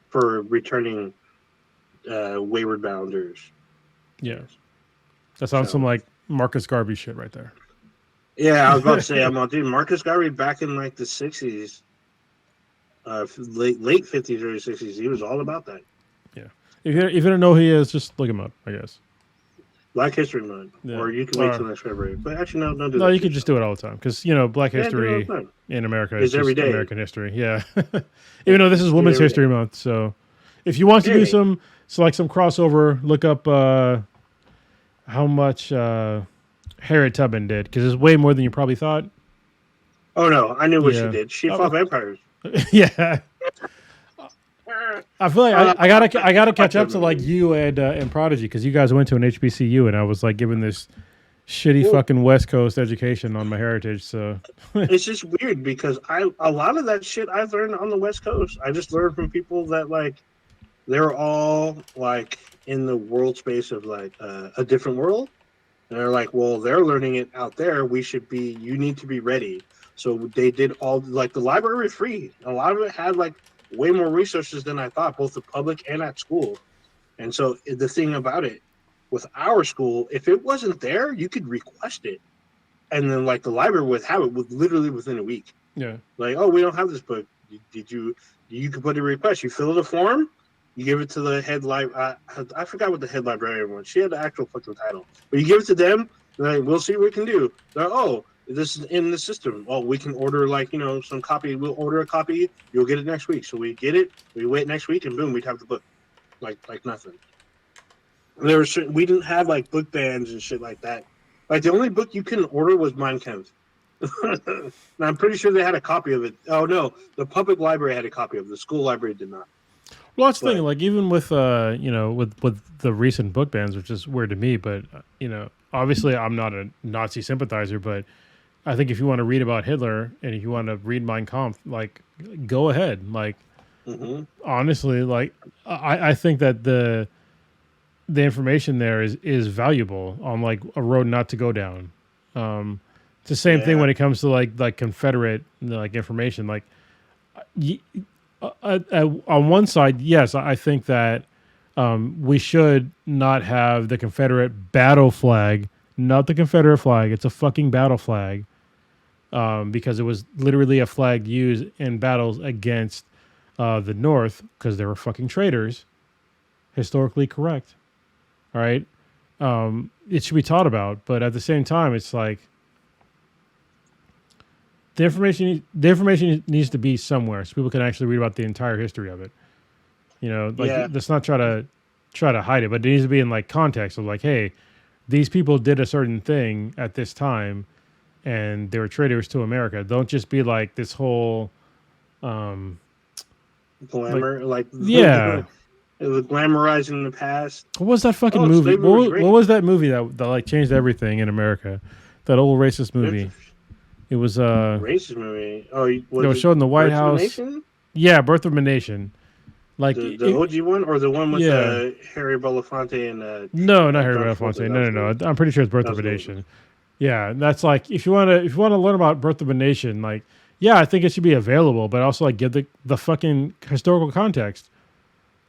for returning wayward bounders. Yeah, that sounds some So like Marcus Garvey shit right there. yeah, I was about to say I'm like, dude, Marcus Garvey back in like the 60s, late 50s, early 60s, he was all about that. Yeah, if you don't know who he is, just look him up, I guess. Black History Month, Yeah. or you can wait till next February. But actually, no, don't do that. No, you could just do it all the time because Black History in America is every just day. American history. Yeah, even though this is Women's History Month. So, if you want to do some crossover, look up how much Harriet Tubman did because it's way more than you probably thought. Oh no, I knew what she did. She fought vampires. Yeah. I feel like I gotta catch up to like you and Prodigy because you guys went to an HBCU and I was like given this shitty fucking West Coast education on my heritage. So it's just weird because a lot of that shit I've learned on the West Coast. I just learned from people that like they're all like in the world space of like a different world, and they're like, well, they're learning it out there. You need to be ready. So they did all like the library was free. A lot of it had like way more resources than I thought, both the public and at school. And so the thing about it, with our school, if it wasn't there, you could request it. And then like the library would have it literally within a week. Yeah. Like, oh, we don't have this book. You could put a request. You fill out a form, you give it to the head I forgot what the head librarian was. She had the actual fucking title. But you give it to them, like, we'll see what we can do. They're like, oh, this is in the system. Oh, we can order some copy. We'll order a copy. You'll get it next week. So we get it. We wait next week, and boom, we'd have the book, like nothing. And we didn't have like book bans and shit like that. Like the only book you couldn't order was Mein Kampf. And I'm pretty sure they had a copy of it. Oh no, the public library had a copy of it. The school library did not. Well, that's the thing. Like even with with the recent book bans, which is weird to me, but obviously I'm not a Nazi sympathizer, but I think if you want to read about Hitler and if you want to read Mein Kampf, like go ahead. Like honestly, like I think that the information there is valuable on like a road not to go down. It's the same thing when it comes to like Confederate like information. Like on one side, yes, I think that we should not have the Confederate battle flag, not the Confederate flag. It's a fucking battle flag. Because it was literally a flag used in battles against the North because they were fucking traitors. Historically correct. All right. It should be taught about, but at the same time, it's like the information needs to be somewhere so people can actually read about the entire history of it. Let's not try to hide it, but it needs to be in like context of like, hey, these people did a certain thing at this time and they were traitors to America. Don't just be like this whole glamour, glamorizing the past. What was that fucking movie? What was that movie that like changed everything in America? That old racist movie. It was a racist movie. Oh, it was showed in the White House. Yeah, Birth of a Nation. Like the OG one or the one with Harry Belafonte and no, not Harry Belafonte. No. I'm pretty sure it's Birth of a Nation. Yeah, that's like if you want to learn about Birth of a Nation, like I think it should be available, but also like give the fucking historical context.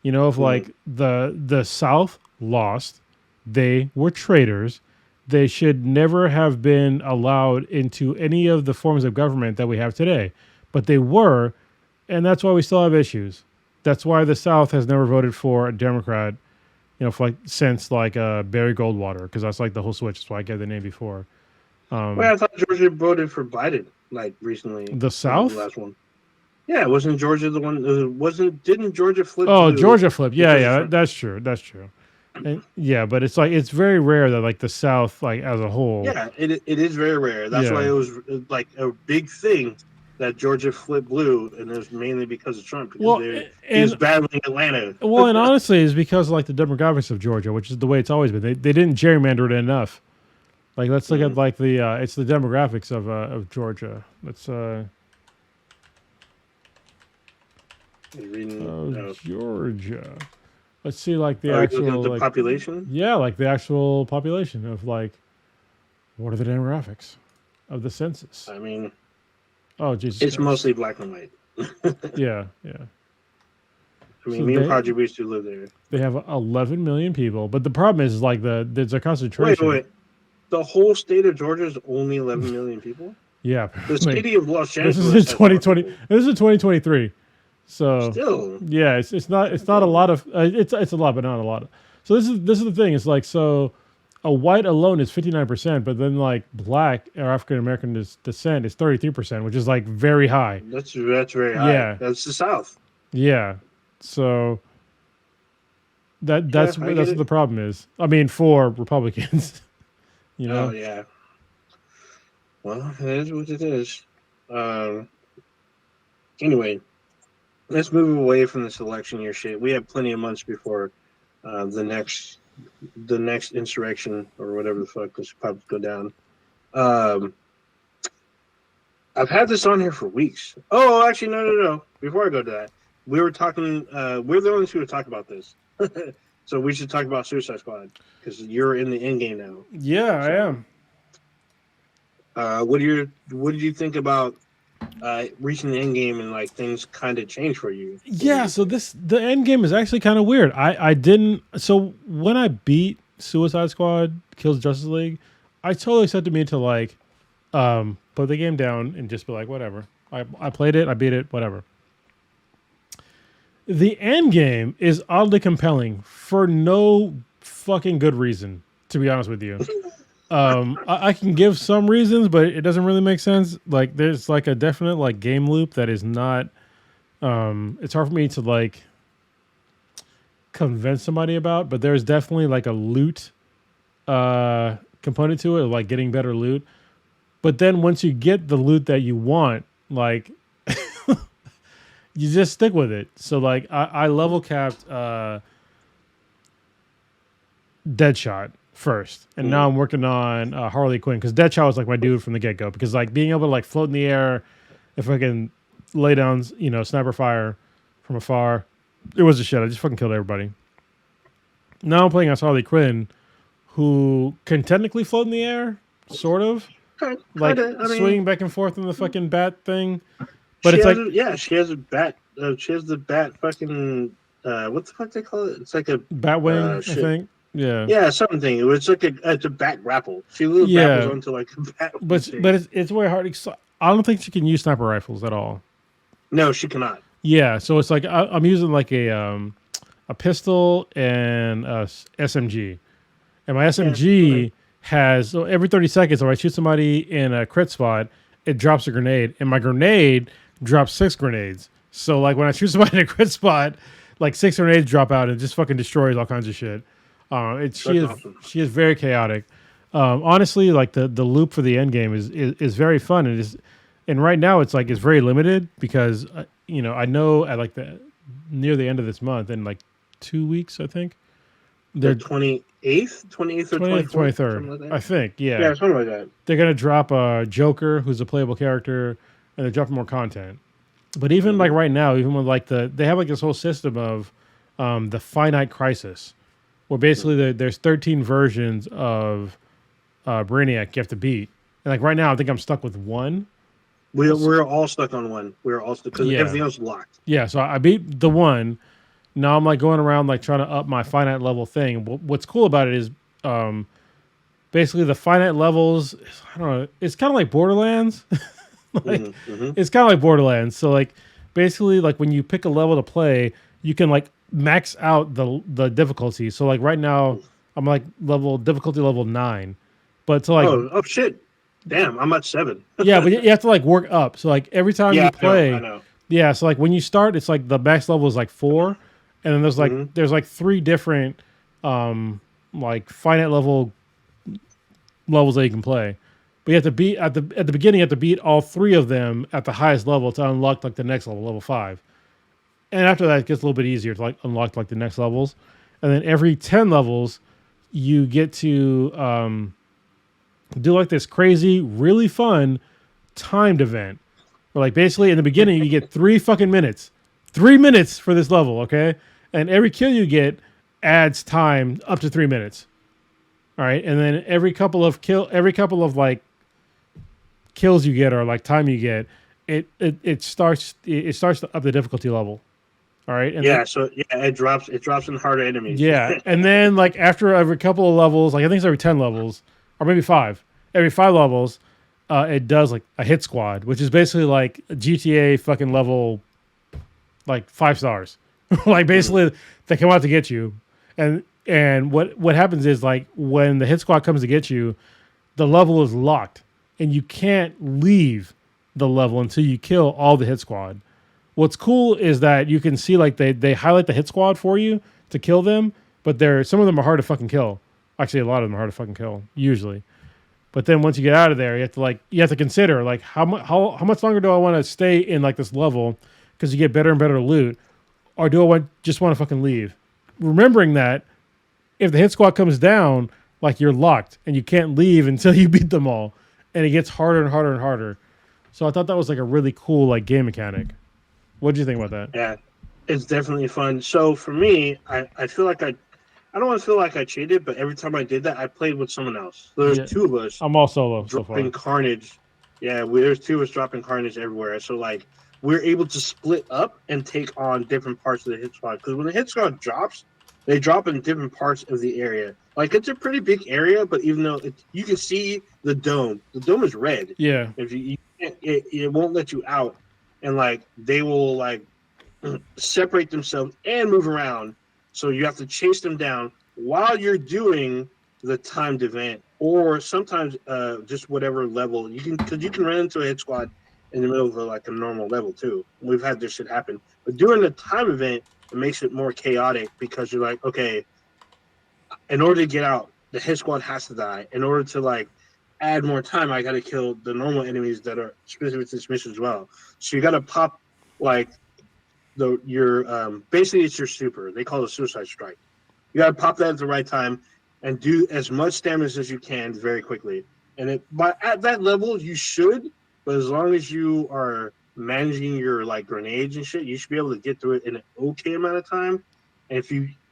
If like the South lost, they were traitors. They should never have been allowed into any of the forms of government that we have today, but they were, and that's why we still have issues. That's why the South has never voted for a Democrat, since Barry Goldwater, because that's like the whole switch. That's why I gave the name before. I thought Georgia voted for Biden recently. The South? The last one. Yeah, wasn't Georgia the one? Didn't Georgia flip? Oh, Georgia flipped. Yeah, that's true. That's true. And, but it's like it's very rare that the South as a whole. Yeah, it is very rare. That's why it was like a big thing that Georgia flipped blue, and it was mainly because of Trump. Because he was battling Atlanta. Well, and honestly, it's because of the demographics of Georgia, which is the way it's always been. They didn't gerrymander it enough. Let's look at the it's the demographics of Georgia. Let's Georgia. Let's see the actual the population. Yeah, the actual population of what are the demographics of the census? I mean, oh Jesus, it's mostly black and white. yeah. I mean, me and Prodigy used to live there. They have 11 million people, but the problem is there's a concentration. Wait. The whole state of Georgia is only 11 million people? Yeah. The city of Los Angeles. This is in 2020. This is in 2023. So still, yeah, it's not a lot of it's a lot, but not a lot. So this is the thing. It's a white alone is 59%, but then like black or African American descent is 33%, which is like very high. That's very high. Yeah, That's the South. yeah. So Yeah, that's I that's get what the it. problem is. I mean, for Republicans, you Oh know. yeah. Well, it is what it is. Um. Anyway, let's move away from this election year shit. We have plenty of months before the next insurrection or whatever the fuck this probably go down. Um, I've had this on here for weeks. Oh, actually, no. Before I go to that, we were talking. We're the only two to talk about this, so we should talk about Suicide Squad because you're in the end game now. Yeah, I am. What did you think about reaching the end game and like things kind of change for you? Yeah, so the end game is actually kind of weird. I didn't so when I beat Suicide Squad Kills Justice League, I totally expected me to like put the game down and just be like, whatever. I played it, I beat it, whatever. The end game is oddly compelling for no fucking good reason, to be honest with you. I can give some reasons, but it doesn't really make sense. Like there's like a definite like game loop that is not it's hard for me to like convince somebody about, but there's definitely like a loot component to it, like getting better loot. But then once you get the loot that you want, like you just stick with it. So like I level capped Deadshot first, and now I'm working on Harley Quinn because Deadshot was like my dude from the get go. Because like being able to like float in the air, if I can lay down, sniper fire from afar, it was a shit. I just fucking killed everybody. Now I'm playing as Harley Quinn, who can technically float in the air, sort of, like swinging back and forth in the fucking bat thing. But it's like, she has a bat. She has the bat fucking. What the fuck they call it? It's like a Batwing, I think. Yeah, something. It was like it's a bat grapple. She literally grapples onto like a bat. But it's way hard. I don't think she can use sniper rifles at all. No, she cannot. Yeah, so it's like I'm using like a pistol and a SMG, and my SMG has so every 30 seconds, if I shoot somebody in a crit spot, it drops a grenade, and my grenade drops 6 grenades. So like when I shoot somebody in a crit spot, like 6 grenades drop out and it just fucking destroys all kinds of shit. She is very chaotic. Honestly, like the loop for the end game is very fun, and right now it's very limited because I know at like near the end of this month in like 2 weeks I think they're 28th or 23rd like I think yeah something like that. They're gonna drop a Joker who's a playable character, and they're dropping more content. But even like right now, even with like they have like this whole system of the finite crisis, where basically there's 13 versions of Brainiac you have to beat. And like right now, I think I'm stuck with one. We're all stuck on one. We're all stuck because everything else is locked. Yeah, so I beat the one. Now I'm like going around like trying to up my finite level thing. What's cool about it is basically the finite levels. I don't know. It's kind of like Borderlands. It's kind of like Borderlands. So like basically like when you pick a level to play, you can like max out the difficulty. So like right now I'm like difficulty level 9, but so like oh shit, damn, I'm at 7. Yeah, but you have to like work up. So like every time you play, I know. Yeah, so like when you start, it's like the max level is like 4, and then there's like 3 different like finite levels that you can play. But you have to beat at the beginning. You have to beat all 3 of them at the highest level to unlock like the next level 5. And after that, it gets a little bit easier to like unlock like the next levels. And then every 10 levels, you get to do like this crazy, really fun timed event. Where like basically in the beginning, you get 3 fucking minutes. 3 minutes for this level, okay? And every kill you get adds time up to 3 minutes. All right, and then every couple of like kills you get or like time you get, it starts to up the difficulty level. All right. And it drops in harder enemies. Yeah, and then like after every couple of levels, like I think it's every 10 levels or maybe 5. Every 5 levels, it does like a hit squad, which is basically like a GTA fucking level, like 5 stars. Like basically they come out to get you, and And what happens is like when the hit squad comes to get you, the level is locked, and you can't leave the level until you kill all the hit squad. What's cool is that you can see like they highlight the hit squad for you to kill them, but some of them are hard to fucking kill. Actually, a lot of them are hard to fucking kill usually. But then once you get out of there, you have to consider like how much longer do I want to stay in like this level because you get better and better loot, or do I just want to fucking leave? Remembering that if the hit squad comes down, like you're locked and you can't leave until you beat them all, and it gets harder and harder and harder. So I thought that was like a really cool like game mechanic. What do you think about that? Yeah, it's definitely fun. So for me, I feel like I don't want to feel like I cheated, but every time I did that, I played with someone else. So there's Yeah, two of us I'm all solo so far. dropping carnage. Yeah, there's two of us dropping carnage everywhere. So like we're able to split up and take on different parts of the hit squad. Because when the hit squad drops, they drop in different parts of the area. Like it's a pretty big area, but even though you can see the dome is red. Yeah, If you can't, it won't let you out, and like they will like separate themselves and move around. So you have to chase them down while you're doing the timed event, or sometimes just whatever level you can, because you can run into a hit squad in the middle of like a normal level too. We've had this shit happen, but during the time event, it makes it more chaotic because you're like, okay, in order to get out, the hit squad has to die. In order to like add more time, I got to kill the normal enemies that are specific to this mission as well. So you got to pop like basically it's your super. They call it a suicide strike. You gotta pop that at the right time and do as much damage as you can very quickly. And at that level you should, but as long as you are managing your like grenades and shit, you should be able to get through it in an okay amount of time. And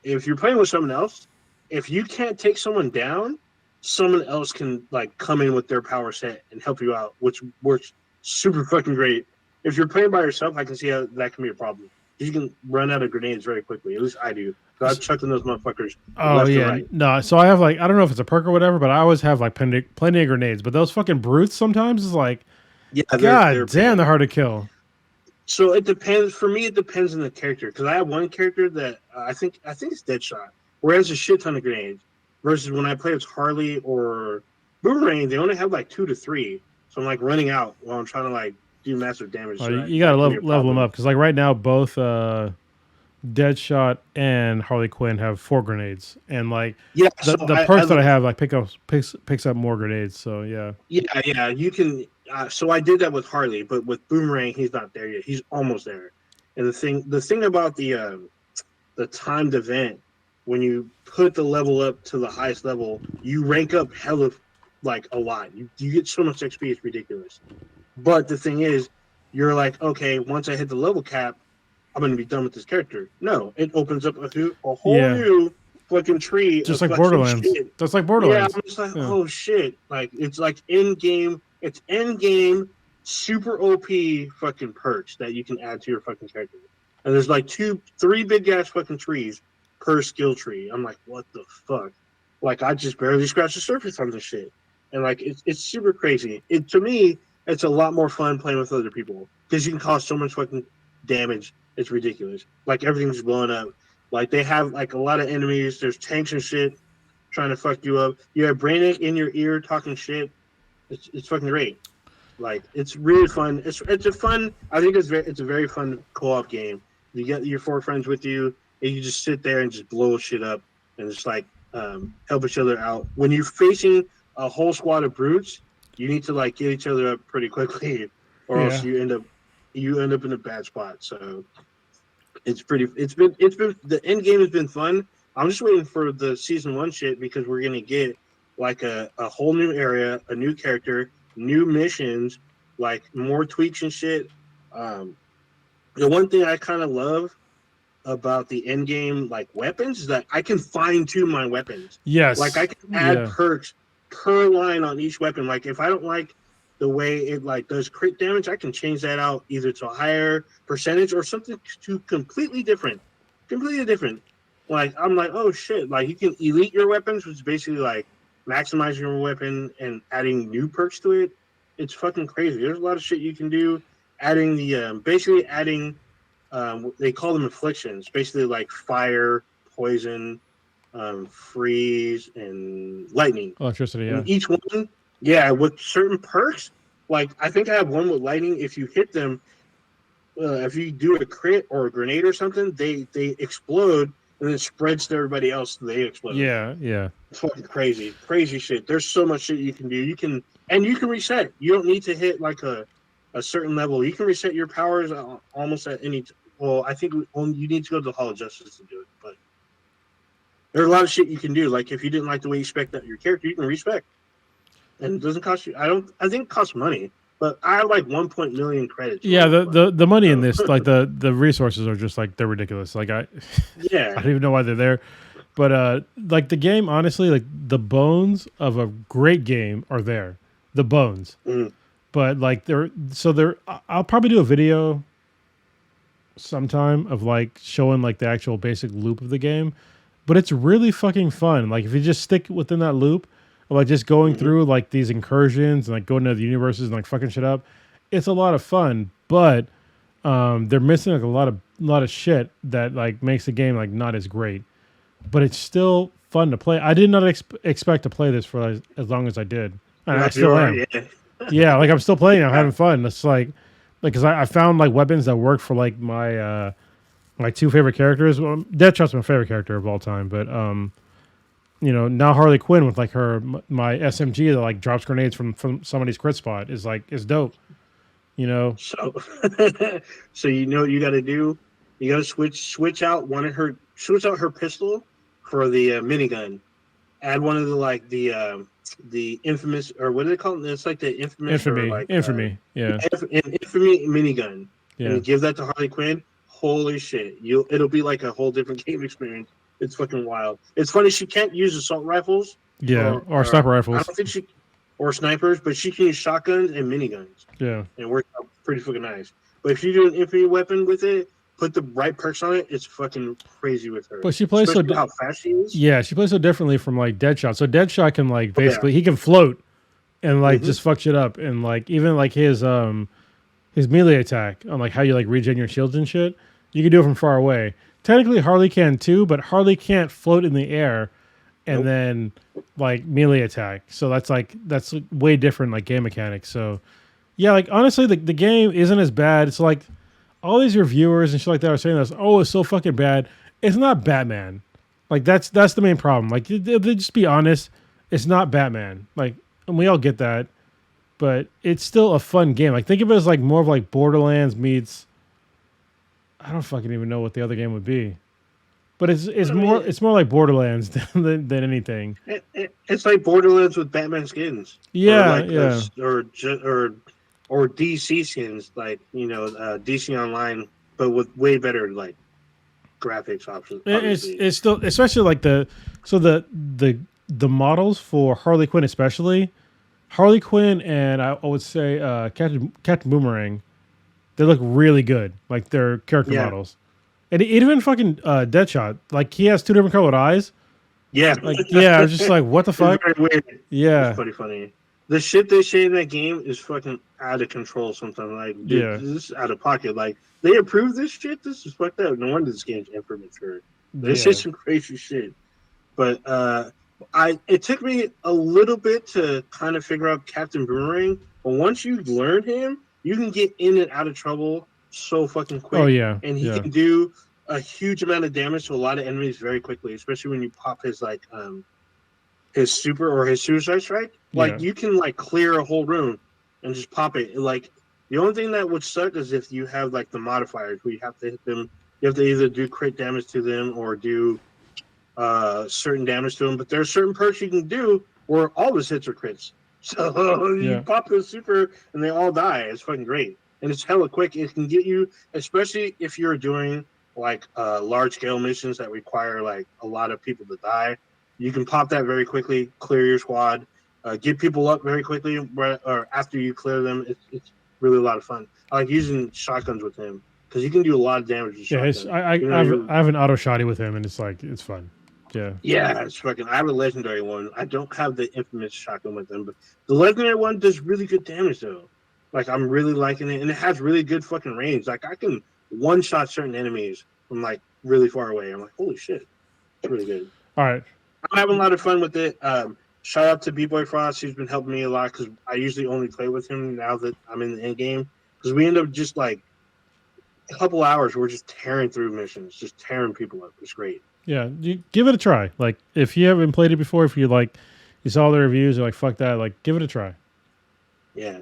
if you're playing with someone else, if you can't take someone down, someone else can like come in with their power set and help you out, which works super fucking great. If you're playing by yourself, I can see how that can be a problem. You can run out of grenades very quickly. At least I do. So I'm chucking those motherfuckers left and right. No, so I have like I don't know if it's a perk or whatever, but I always have like plenty of grenades. But those fucking brutes sometimes is like, Yeah, God damn, they're hard to kill. So it depends. For me, it depends on the character because I have one character that I think it's Deadshot, where it has a shit ton of grenades. Versus when I play with Harley or Boomerang, they only have like 2 to 3. So I'm like running out while I'm trying to like do massive damage. Oh, So you gotta level them up because like right now both Deadshot and Harley Quinn have 4 grenades, and like the perks that I have like picks up more grenades. So yeah, you can. So I did that with Harley, but with Boomerang, he's not there yet. He's almost there. And the thing about the timed event, when you put the level up to the highest level, you rank up hella like a lot. You get so much XP, it's ridiculous. But the thing is, you're like, okay, once I hit the level cap, I'm going to be done with this character. No, it opens up a whole new fucking tree. Just like Borderlands. Shit. Just like Borderlands. Yeah, I'm just like, oh shit. Like, it's like end game super OP fucking perks that you can add to your fucking character. And there's like 3 big ass fucking trees per skill tree. I'm like, what the fuck? Like, I just barely scratched the surface on this shit. And like, it's super crazy. To me, it's a lot more fun playing with other people because you can cause so much fucking damage. It's ridiculous. Like everything's blowing up. Like they have like a lot of enemies. There's tanks and shit trying to fuck you up. You have Brainiac in your ear talking shit. It's fucking great. Like it's really fun. It's a fun. I think it's a very fun co-op game. You get your 4 friends with you, and you just sit there and just blow shit up and just like help each other out. When you're facing a whole squad of brutes, you need to like get each other up pretty quickly, or else you end up in a bad spot. So it's been the end game has been fun. I'm just waiting for the season 1 shit because we're gonna get like a whole new area, a new character, new missions, like more tweaks and shit. The one thing I kind of love about the end game like weapons is that I can fine tune my weapons. Yes. Like I can add perks per line on each weapon. Like if I don't like the way it like does crit damage, I can change that out either to a higher percentage or something to completely different. Like I'm like, oh shit, like you can elite your weapons, which is basically like maximizing your weapon and adding new perks to it. It's fucking crazy. There's a lot of shit you can do. Adding basically adding they call them afflictions, basically like fire, poison, freeze, and lightning. Electricity, yeah. And each one, yeah, with certain perks. Like I think I have one with lightning. If you hit them, if you do a crit or a grenade or something, they explode and then it spreads to everybody else. They explode. Yeah, yeah. It's fucking crazy shit. There's so much shit you can do. You can reset. You don't need to hit like a certain level. You can reset your powers almost at any. Well, I think you need to go to the Hall of Justice to do it. But there's a lot of shit you can do. Like if you didn't like the way you spec out your character, you can respec, and it doesn't cost you. I think it costs money. But I have like 1 million credits. Yeah, the money in this, like the resources are just like they're ridiculous. Like I don't even know why they're there. But like the game, honestly, like the bones of a great game are there. The bones. Mm. But like I'll probably do a video sometime of like showing like the actual basic loop of the game. But it's really fucking fun. Like if you just stick within that loop, or like just going through like these incursions and like going to the universes and like fucking shit up, it's a lot of fun. But they're missing like a lot of shit that like makes the game like not as great. But it's still fun to play. I did not expect to play this for as long as I did, and I still am. Yeah, like I'm still playing. I'm having fun. It's like because I found like weapons that work for like my my two favorite characters. Well, Deadshot's my favorite character of all time, but you know, now Harley Quinn with like my SMG that like drops grenades from somebody's crit spot is dope. You know. So you know what you got to do? You got to switch out her pistol for the minigun. Add one of the infamous, or what do they call it? It's like the infamy, yeah. Infamy minigun. Yeah. And you give that to Harley Quinn. Holy shit! It'll be like a whole different game experience. It's fucking wild. It's funny she can't use assault rifles. Yeah, or sniper rifles. I don't think or snipers, but she can use shotguns and miniguns. Yeah, and it works out pretty fucking nice. But if you do an infantry weapon with it, put the right perks on it, it's fucking crazy with her. But she plays how fast she is. Yeah, she plays so differently from like Deadshot. So Deadshot can like basically he can float and like just fuck shit up, and like even like his melee attack on like how you like regen your shields and shit, you can do it from far away. Technically, Harley can too, but Harley can't float in the air and then like melee attack. So that's way different like game mechanics. So yeah, like honestly, the game isn't as bad. It's like all these reviewers and shit like that are saying this. Oh, it's so fucking bad. It's not Batman. Like that's the main problem. Like they just be honest. It's not Batman. Like, and we all get that, but it's still a fun game. Like think of it as like more of like Borderlands meets. I don't fucking even know what the other game would be, but it's more like Borderlands than anything. It's like Borderlands with Batman skins. Yeah, or DC skins, like DC Online, but with way better like graphics options. It's still, especially like the models for Harley Quinn, especially Harley Quinn, and I would say Captain Boomerang. They look really good, like their character models, and even fucking Deadshot. Like he has two different colored eyes. Yeah, I was just like, what the fuck? It's very weird. Yeah, it's pretty funny. The shit they say in that game is fucking out of control. Sometimes, like, dude, this is out of pocket. Like they approve this shit. This is fucked up. No wonder this game's immature. This is some crazy shit. But it took me a little bit to kind of figure out Captain Boomerang. But once you learn him, you can get in and out of trouble so fucking quick. Oh, yeah. And he can do a huge amount of damage to a lot of enemies very quickly, especially when you pop his, like, his super or his suicide strike. Like, you can, like, clear a whole room and just pop it. Like, the only thing that would suck is if you have, like, the modifiers where you have to hit them. You have to either do crit damage to them or do certain damage to them. But there are certain perks you can do where all his hits are crits. So you pop the super and they all die. It's fucking great. And it's hella quick. It can get you, especially if you're doing like large scale missions that require like a lot of people to die. You can pop that very quickly, clear your squad, get people up very quickly, or after you clear them. It's really a lot of fun. I like using shotguns with him because you can do a lot of damage with shotguns. I have an auto shotty with him and it's fun. Yeah, it's fucking. I have a legendary one. I don't have the infamous shotgun with them, but the legendary one does really good damage though. Like I'm really liking it, and it has really good fucking range. Like I can one shot certain enemies from like really far away. I'm like, holy shit, it's really good. All right. I'm having a lot of fun with it. Shout out to B-Boy Frost. He's been helping me a lot because I usually only play with him now that I'm in the end game. Because we end up just like a couple hours, we're just tearing through missions, just tearing people up. It's great. Yeah, you give it a try. Like if you haven't played it before, if you like, you saw the reviews, you're like, fuck that. Like, give it a try. Yeah.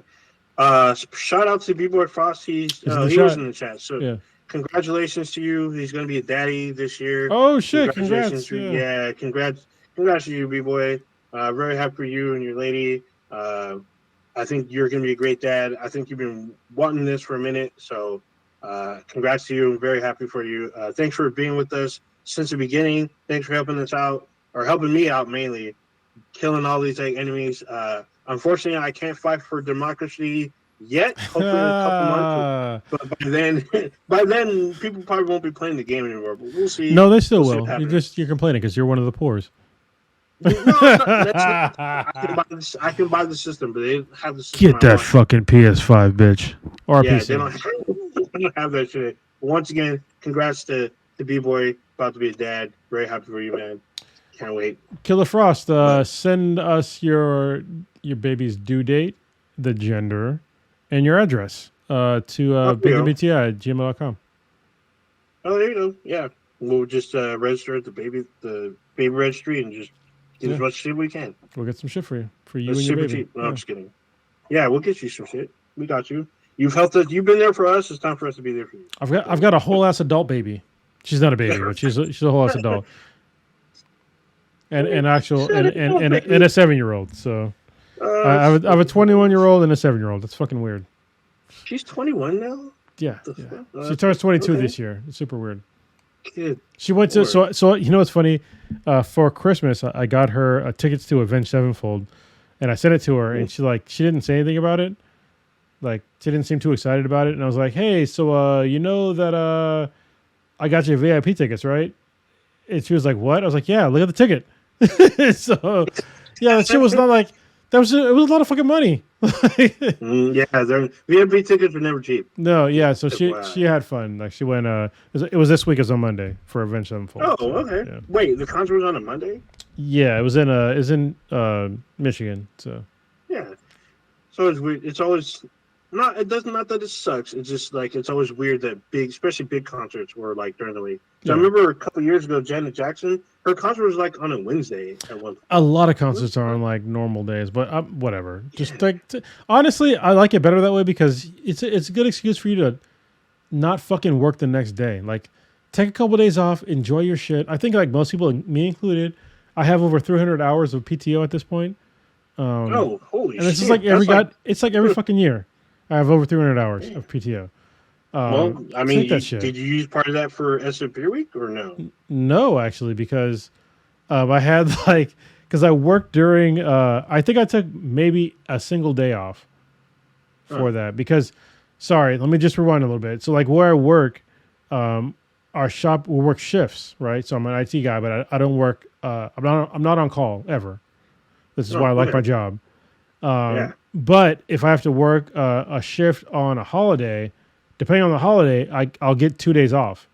Shout out to B-Boy Frost. He was in the chat. So yeah. Congratulations to you. He's going to be a daddy this year. Oh shit! Congrats. Yeah, congrats to you, B-Boy. Very happy for you and your lady. I think you're going to be a great dad. I think you've been wanting this for a minute. So congrats to you. I'm very happy for you. Thanks for being with us since the beginning. Thanks for helping us out, or helping me out mainly, killing all these enemies. Unfortunately, I can't fight for democracy yet. Hopefully in a couple months. But by then, people probably won't be playing the game anymore. But we'll see. No, they still will. You're complaining because you're one of the poors. No, I can buy the system, but they have the system. Get that fucking PS5, bitch. Or yeah, PC. They don't have that shit. Once again, congrats to B-Boy, about to be a dad. Very happy for you, man. Can't wait. Killer Frost, send us your baby's due date, the gender, and your address to bigmbti@gmail.com. Oh, there you go. Yeah, we'll just register at the baby registry and just get as much shit we can. We'll get some shit for you, and your baby. Cheap. No, I'm just kidding. Yeah, we'll get you some shit. We got you. You've helped us. You've been there for us. It's time for us to be there for you. I've got a whole ass adult baby. She's not a baby, but she's a whole ass adult. And a 7-year-old. So I have a 21-year-old and a 7-year-old. That's fucking weird. She's 21 now. Yeah. She turns 22 this year. It's super weird. Kid. She went to so you know what's funny? For Christmas, I got her tickets to Avenged Sevenfold, and I sent it to her, and she didn't say anything about it. Like she didn't seem too excited about it, and I was like, hey, so you know that I got you VIP tickets, right? And she was like, what? I was like, yeah, look at the ticket. So yeah, that shit was not like it was a lot of fucking money. Yeah, VIP tickets were never cheap. No, yeah, so she had fun. Like she went it was this week, it was on Monday for Avenged Sevenfold. Oh, okay. Yeah. Wait, the concert was on a Monday? Yeah, it was in Michigan, so yeah. So it's weird. It's always not that it sucks. It's just like it's always weird that especially big concerts were like during the week. So I remember a couple years ago, Janet Jackson, her concert was like on a Wednesday at one point. A lot of concerts are on like normal days, but whatever. Just honestly, I like it better that way because it's a good excuse for you to not fucking work the next day. Like take a couple of days off, enjoy your shit. I think like most people, me included, I have over 300 hours of PTO at this point. Holy shit! And it's just like it's like every fucking year. I have over 300 hours of PTO. Well, I mean, did you use part of that for SMP week or no? No, actually, because I had because I worked during. I think I took maybe a single day off for that because. Sorry, let me just rewind a little bit. So, like where I work, our shop will work shifts, right? So I'm an IT guy, but I don't work. I'm not on call ever. This is why I like my job. But if I have to work a shift on a holiday, depending on the holiday, I'll get 2 days off.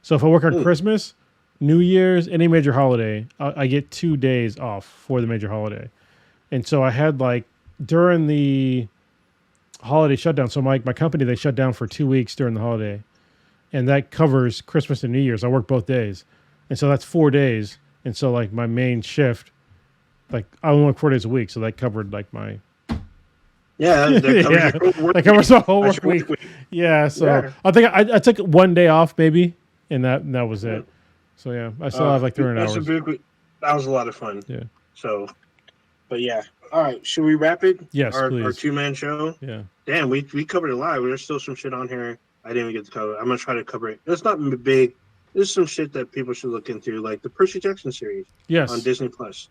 So if I work on Christmas, New Year's, any major holiday, I get 2 days off for the major holiday. And so I had during the holiday shutdown. So my company, they shut down for 2 weeks during the holiday. And that covers Christmas and New Year's. I work both days. And so that's 4 days. And so my main shift, I only work 4 days a week. So that covered my... Yeah, that covers the whole work week. Yeah, so I think I took 1 day off maybe, and that was it. So yeah, I still have 300 hours. That was a lot of fun. Yeah. So, but yeah, all right. Should we wrap it? Yes, our 2-man show. Yeah. Damn, we covered a lot. There's still some shit on here I didn't even get to cover. I'm gonna try to cover it. It's not big. There's some shit that people should look into, like the Percy Jackson series. Yes. On Disney Plus.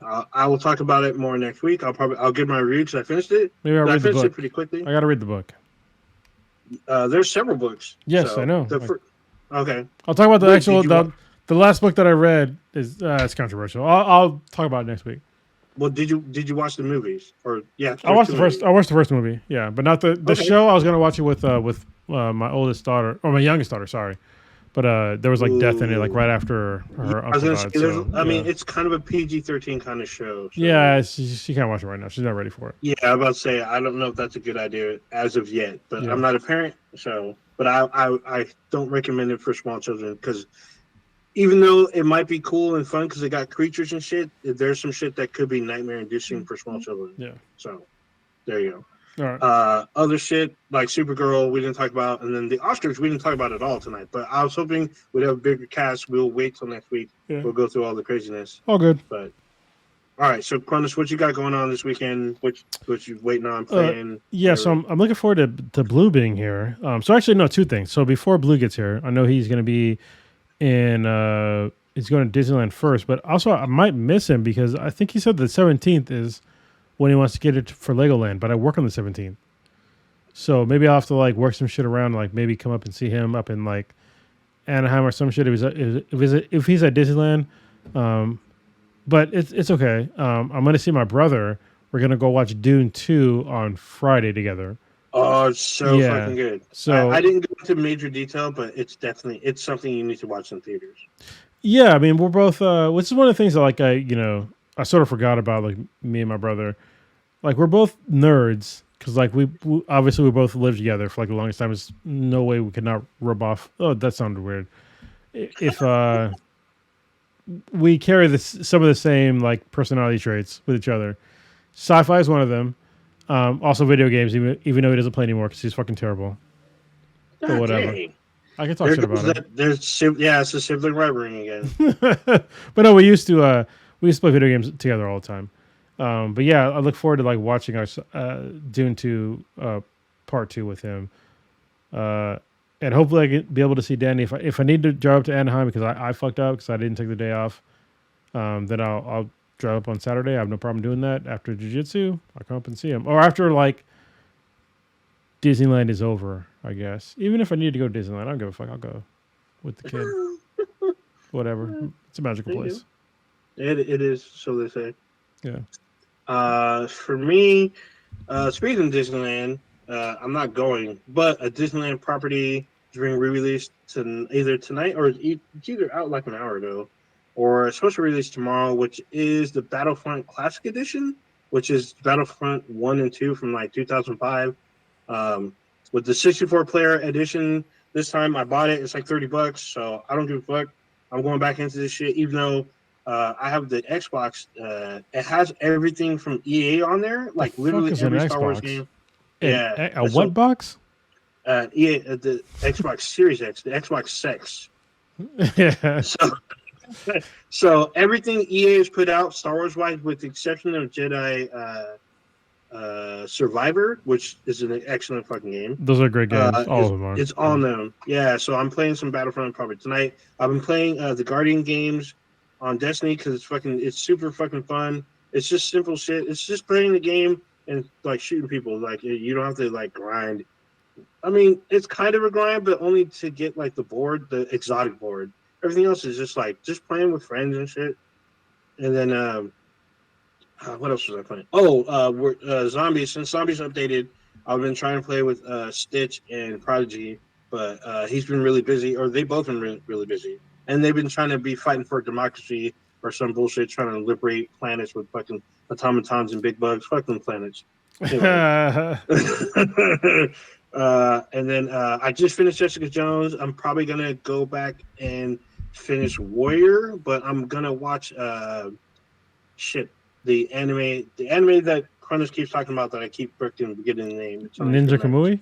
I will talk about it more next week. I'll give my review because I finished it. Maybe I'll read the book. It pretty quickly. I got to read the book. There's several books. Yes, I know. Okay. I'll talk about the last book that I read is it's controversial. I'll talk about it next week. Well, did you watch the movies or yeah? I watched the first movie. Yeah, but not the show. I was gonna watch it with my oldest daughter or my youngest daughter. Sorry, But there was like death in it, like Ooh. right after her I was uncle gonna say, died. So I mean, yeah, it's kind of a PG-13 kind of show. So. yeah, she can't watch it right now. She's not ready for it. Yeah, I'm about to say I don't know if that's a good idea as of yet, but Yeah. I'm not a parent, so. But I don't recommend it for small children because even though it might be cool and fun because it got creatures and shit, there's some shit that could be nightmare-inducing for small children. Yeah. So there you go. All right. Other shit like Supergirl, we didn't talk about, and then the Oscars, we didn't talk about at all tonight. But I was hoping we'd have a bigger cast. We'll wait till next week. Yeah. We'll go through all the craziness. All good. But all right, so Cronus, what you got going on this weekend? What you waiting on playing? Yeah, so I'm looking forward to Blue being here. So actually, no, two things. So before Blue gets here, I know he's going to be in. He's going to Disneyland first, but also I might miss him because I think he said the 17th is when he wants to get it for Legoland, but I work on the 17th. So maybe I'll have to like work some shit around, like maybe come up and see him up in like Anaheim or some shit if he's at Disneyland. But it's okay. I'm going to see my brother. We're going to go watch Dune 2 on Friday together. Oh, it's so fucking good. So I didn't go into major detail, but it's something you need to watch in theaters. Yeah, I mean, we're both, which is one of the things that like I sort of forgot about, like me and my brother. Like we're both nerds because like we obviously we both lived together for like the longest time. There's no way we could not rub off. Oh, that sounded weird. If we carry some of the same like personality traits with each other. Sci-fi is one of them. Also video games, even though he doesn't play anymore because he's fucking terrible. But whatever. Dang. I can talk shit about him. It's a sibling rivalry again. But no, we used to play video games together all the time. But yeah, I look forward to like watching our Dune 2 part 2 with him. And hopefully I can be able to see Danny if I need to drive up to Anaheim because I fucked up because I didn't take the day off. Then I'll drive up on Saturday. I have no problem doing that. After jiu-jitsu, I'll come up and see him. Or after like Disneyland is over, I guess. Even if I need to go to Disneyland, I don't give a fuck. I'll go with the kid. Whatever. It's a magical place. It is, so they say. Yeah. For me, speaking of Disneyland, I'm not going, but a Disneyland property is being re-released either tonight or it's either out like an hour ago, or it's supposed to release tomorrow, which is the Battlefront Classic Edition, which is Battlefront 1 and 2 from like 2005. With the 64-player edition, this time I bought it. It's like $30, so I don't give a fuck. I'm going back into this shit, even though I have the Xbox. It has everything from EA on there, like literally every Star Wars game. A what box? EA, the Xbox Series X, the Xbox Sex. Yeah. So everything EA has put out Star Wars wise, with the exception of Jedi Survivor, which is an excellent fucking game. Those are great games. All of them are. It's on them. Yeah, so I'm playing some Battlefront probably tonight. I've been playing the Guardian games on Destiny because it's super fucking fun. It's just simple shit. It's just playing the game and like shooting people. Like you don't have to like grind. I mean, it's kind of a grind, but only to get like the exotic board. Everything else is just playing with friends and shit. And then what else was I playing? We're Zombies. Since Zombies updated, I've been trying to play with Stitch and Prodigy, but he's been really busy, or they both been really busy. And they've been trying to be fighting for democracy or some bullshit, trying to liberate planets with fucking automatons and big bugs. Fuck them planets. Anyway. And then I just finished Jessica Jones. I'm probably going to go back and finish Warrior, but I'm going to watch the anime that Cronus keeps talking about that I keep forgetting the name. Ninja Kamui?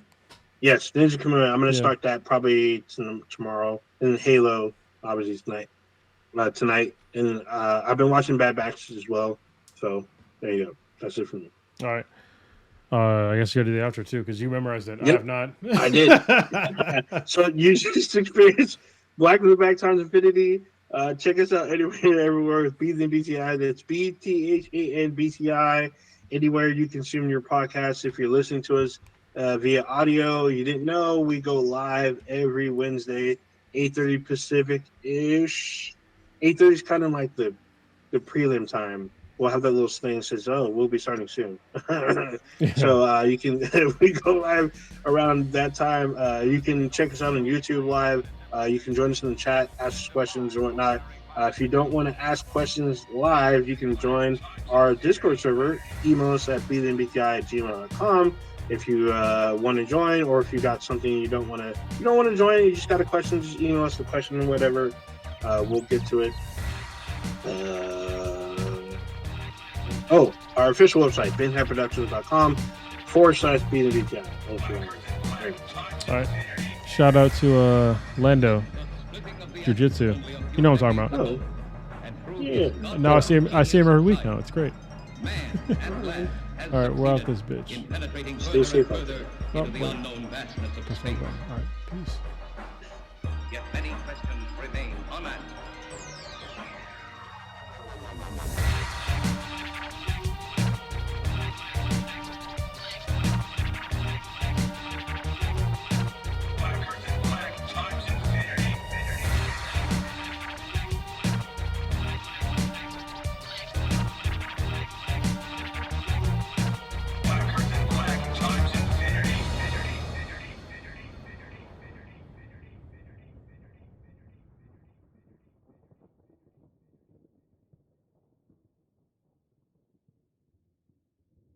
Yes, Ninja Kamui. I'm going to start that probably tomorrow. And then Halo, obviously, tonight. And I've been watching Bad Batch as well. So there you go. That's it for me. All right. I guess you got to do the outro too because you memorized it. Yep. I have not. I did. So you just experience Black in the Back times Infinity. Check us out anywhere, everywhere with Beathan BTI. That's BTHAN BTI. Anywhere you consume your podcast. If you're listening to us via audio, you didn't know, we go live every Wednesday, 8:30 Pacific ish. 8:30 is kind of like the prelim time. We'll have that little thing that says, "Oh, we'll be starting soon." So you can we go live around that time. You can check us out on YouTube live. You can join us in the chat, ask us questions or whatnot. If you don't want to ask questions live, you can join our Discord server. Email us at bthenbti@gmail.com if you want to join, or if you got something you don't want to join, you just got a question, just email us the question or whatever. We'll get to it. Our official website, binheadproductions.com/bthenbti. All right. Shout out to Lando Jiu-Jitsu. You know what I'm talking about. Oh, yeah. Now I see him every week now. It's great. All right, we're out this bitch. Stay safe out there. Oh, all right, peace. Yet many questions remain unanswered.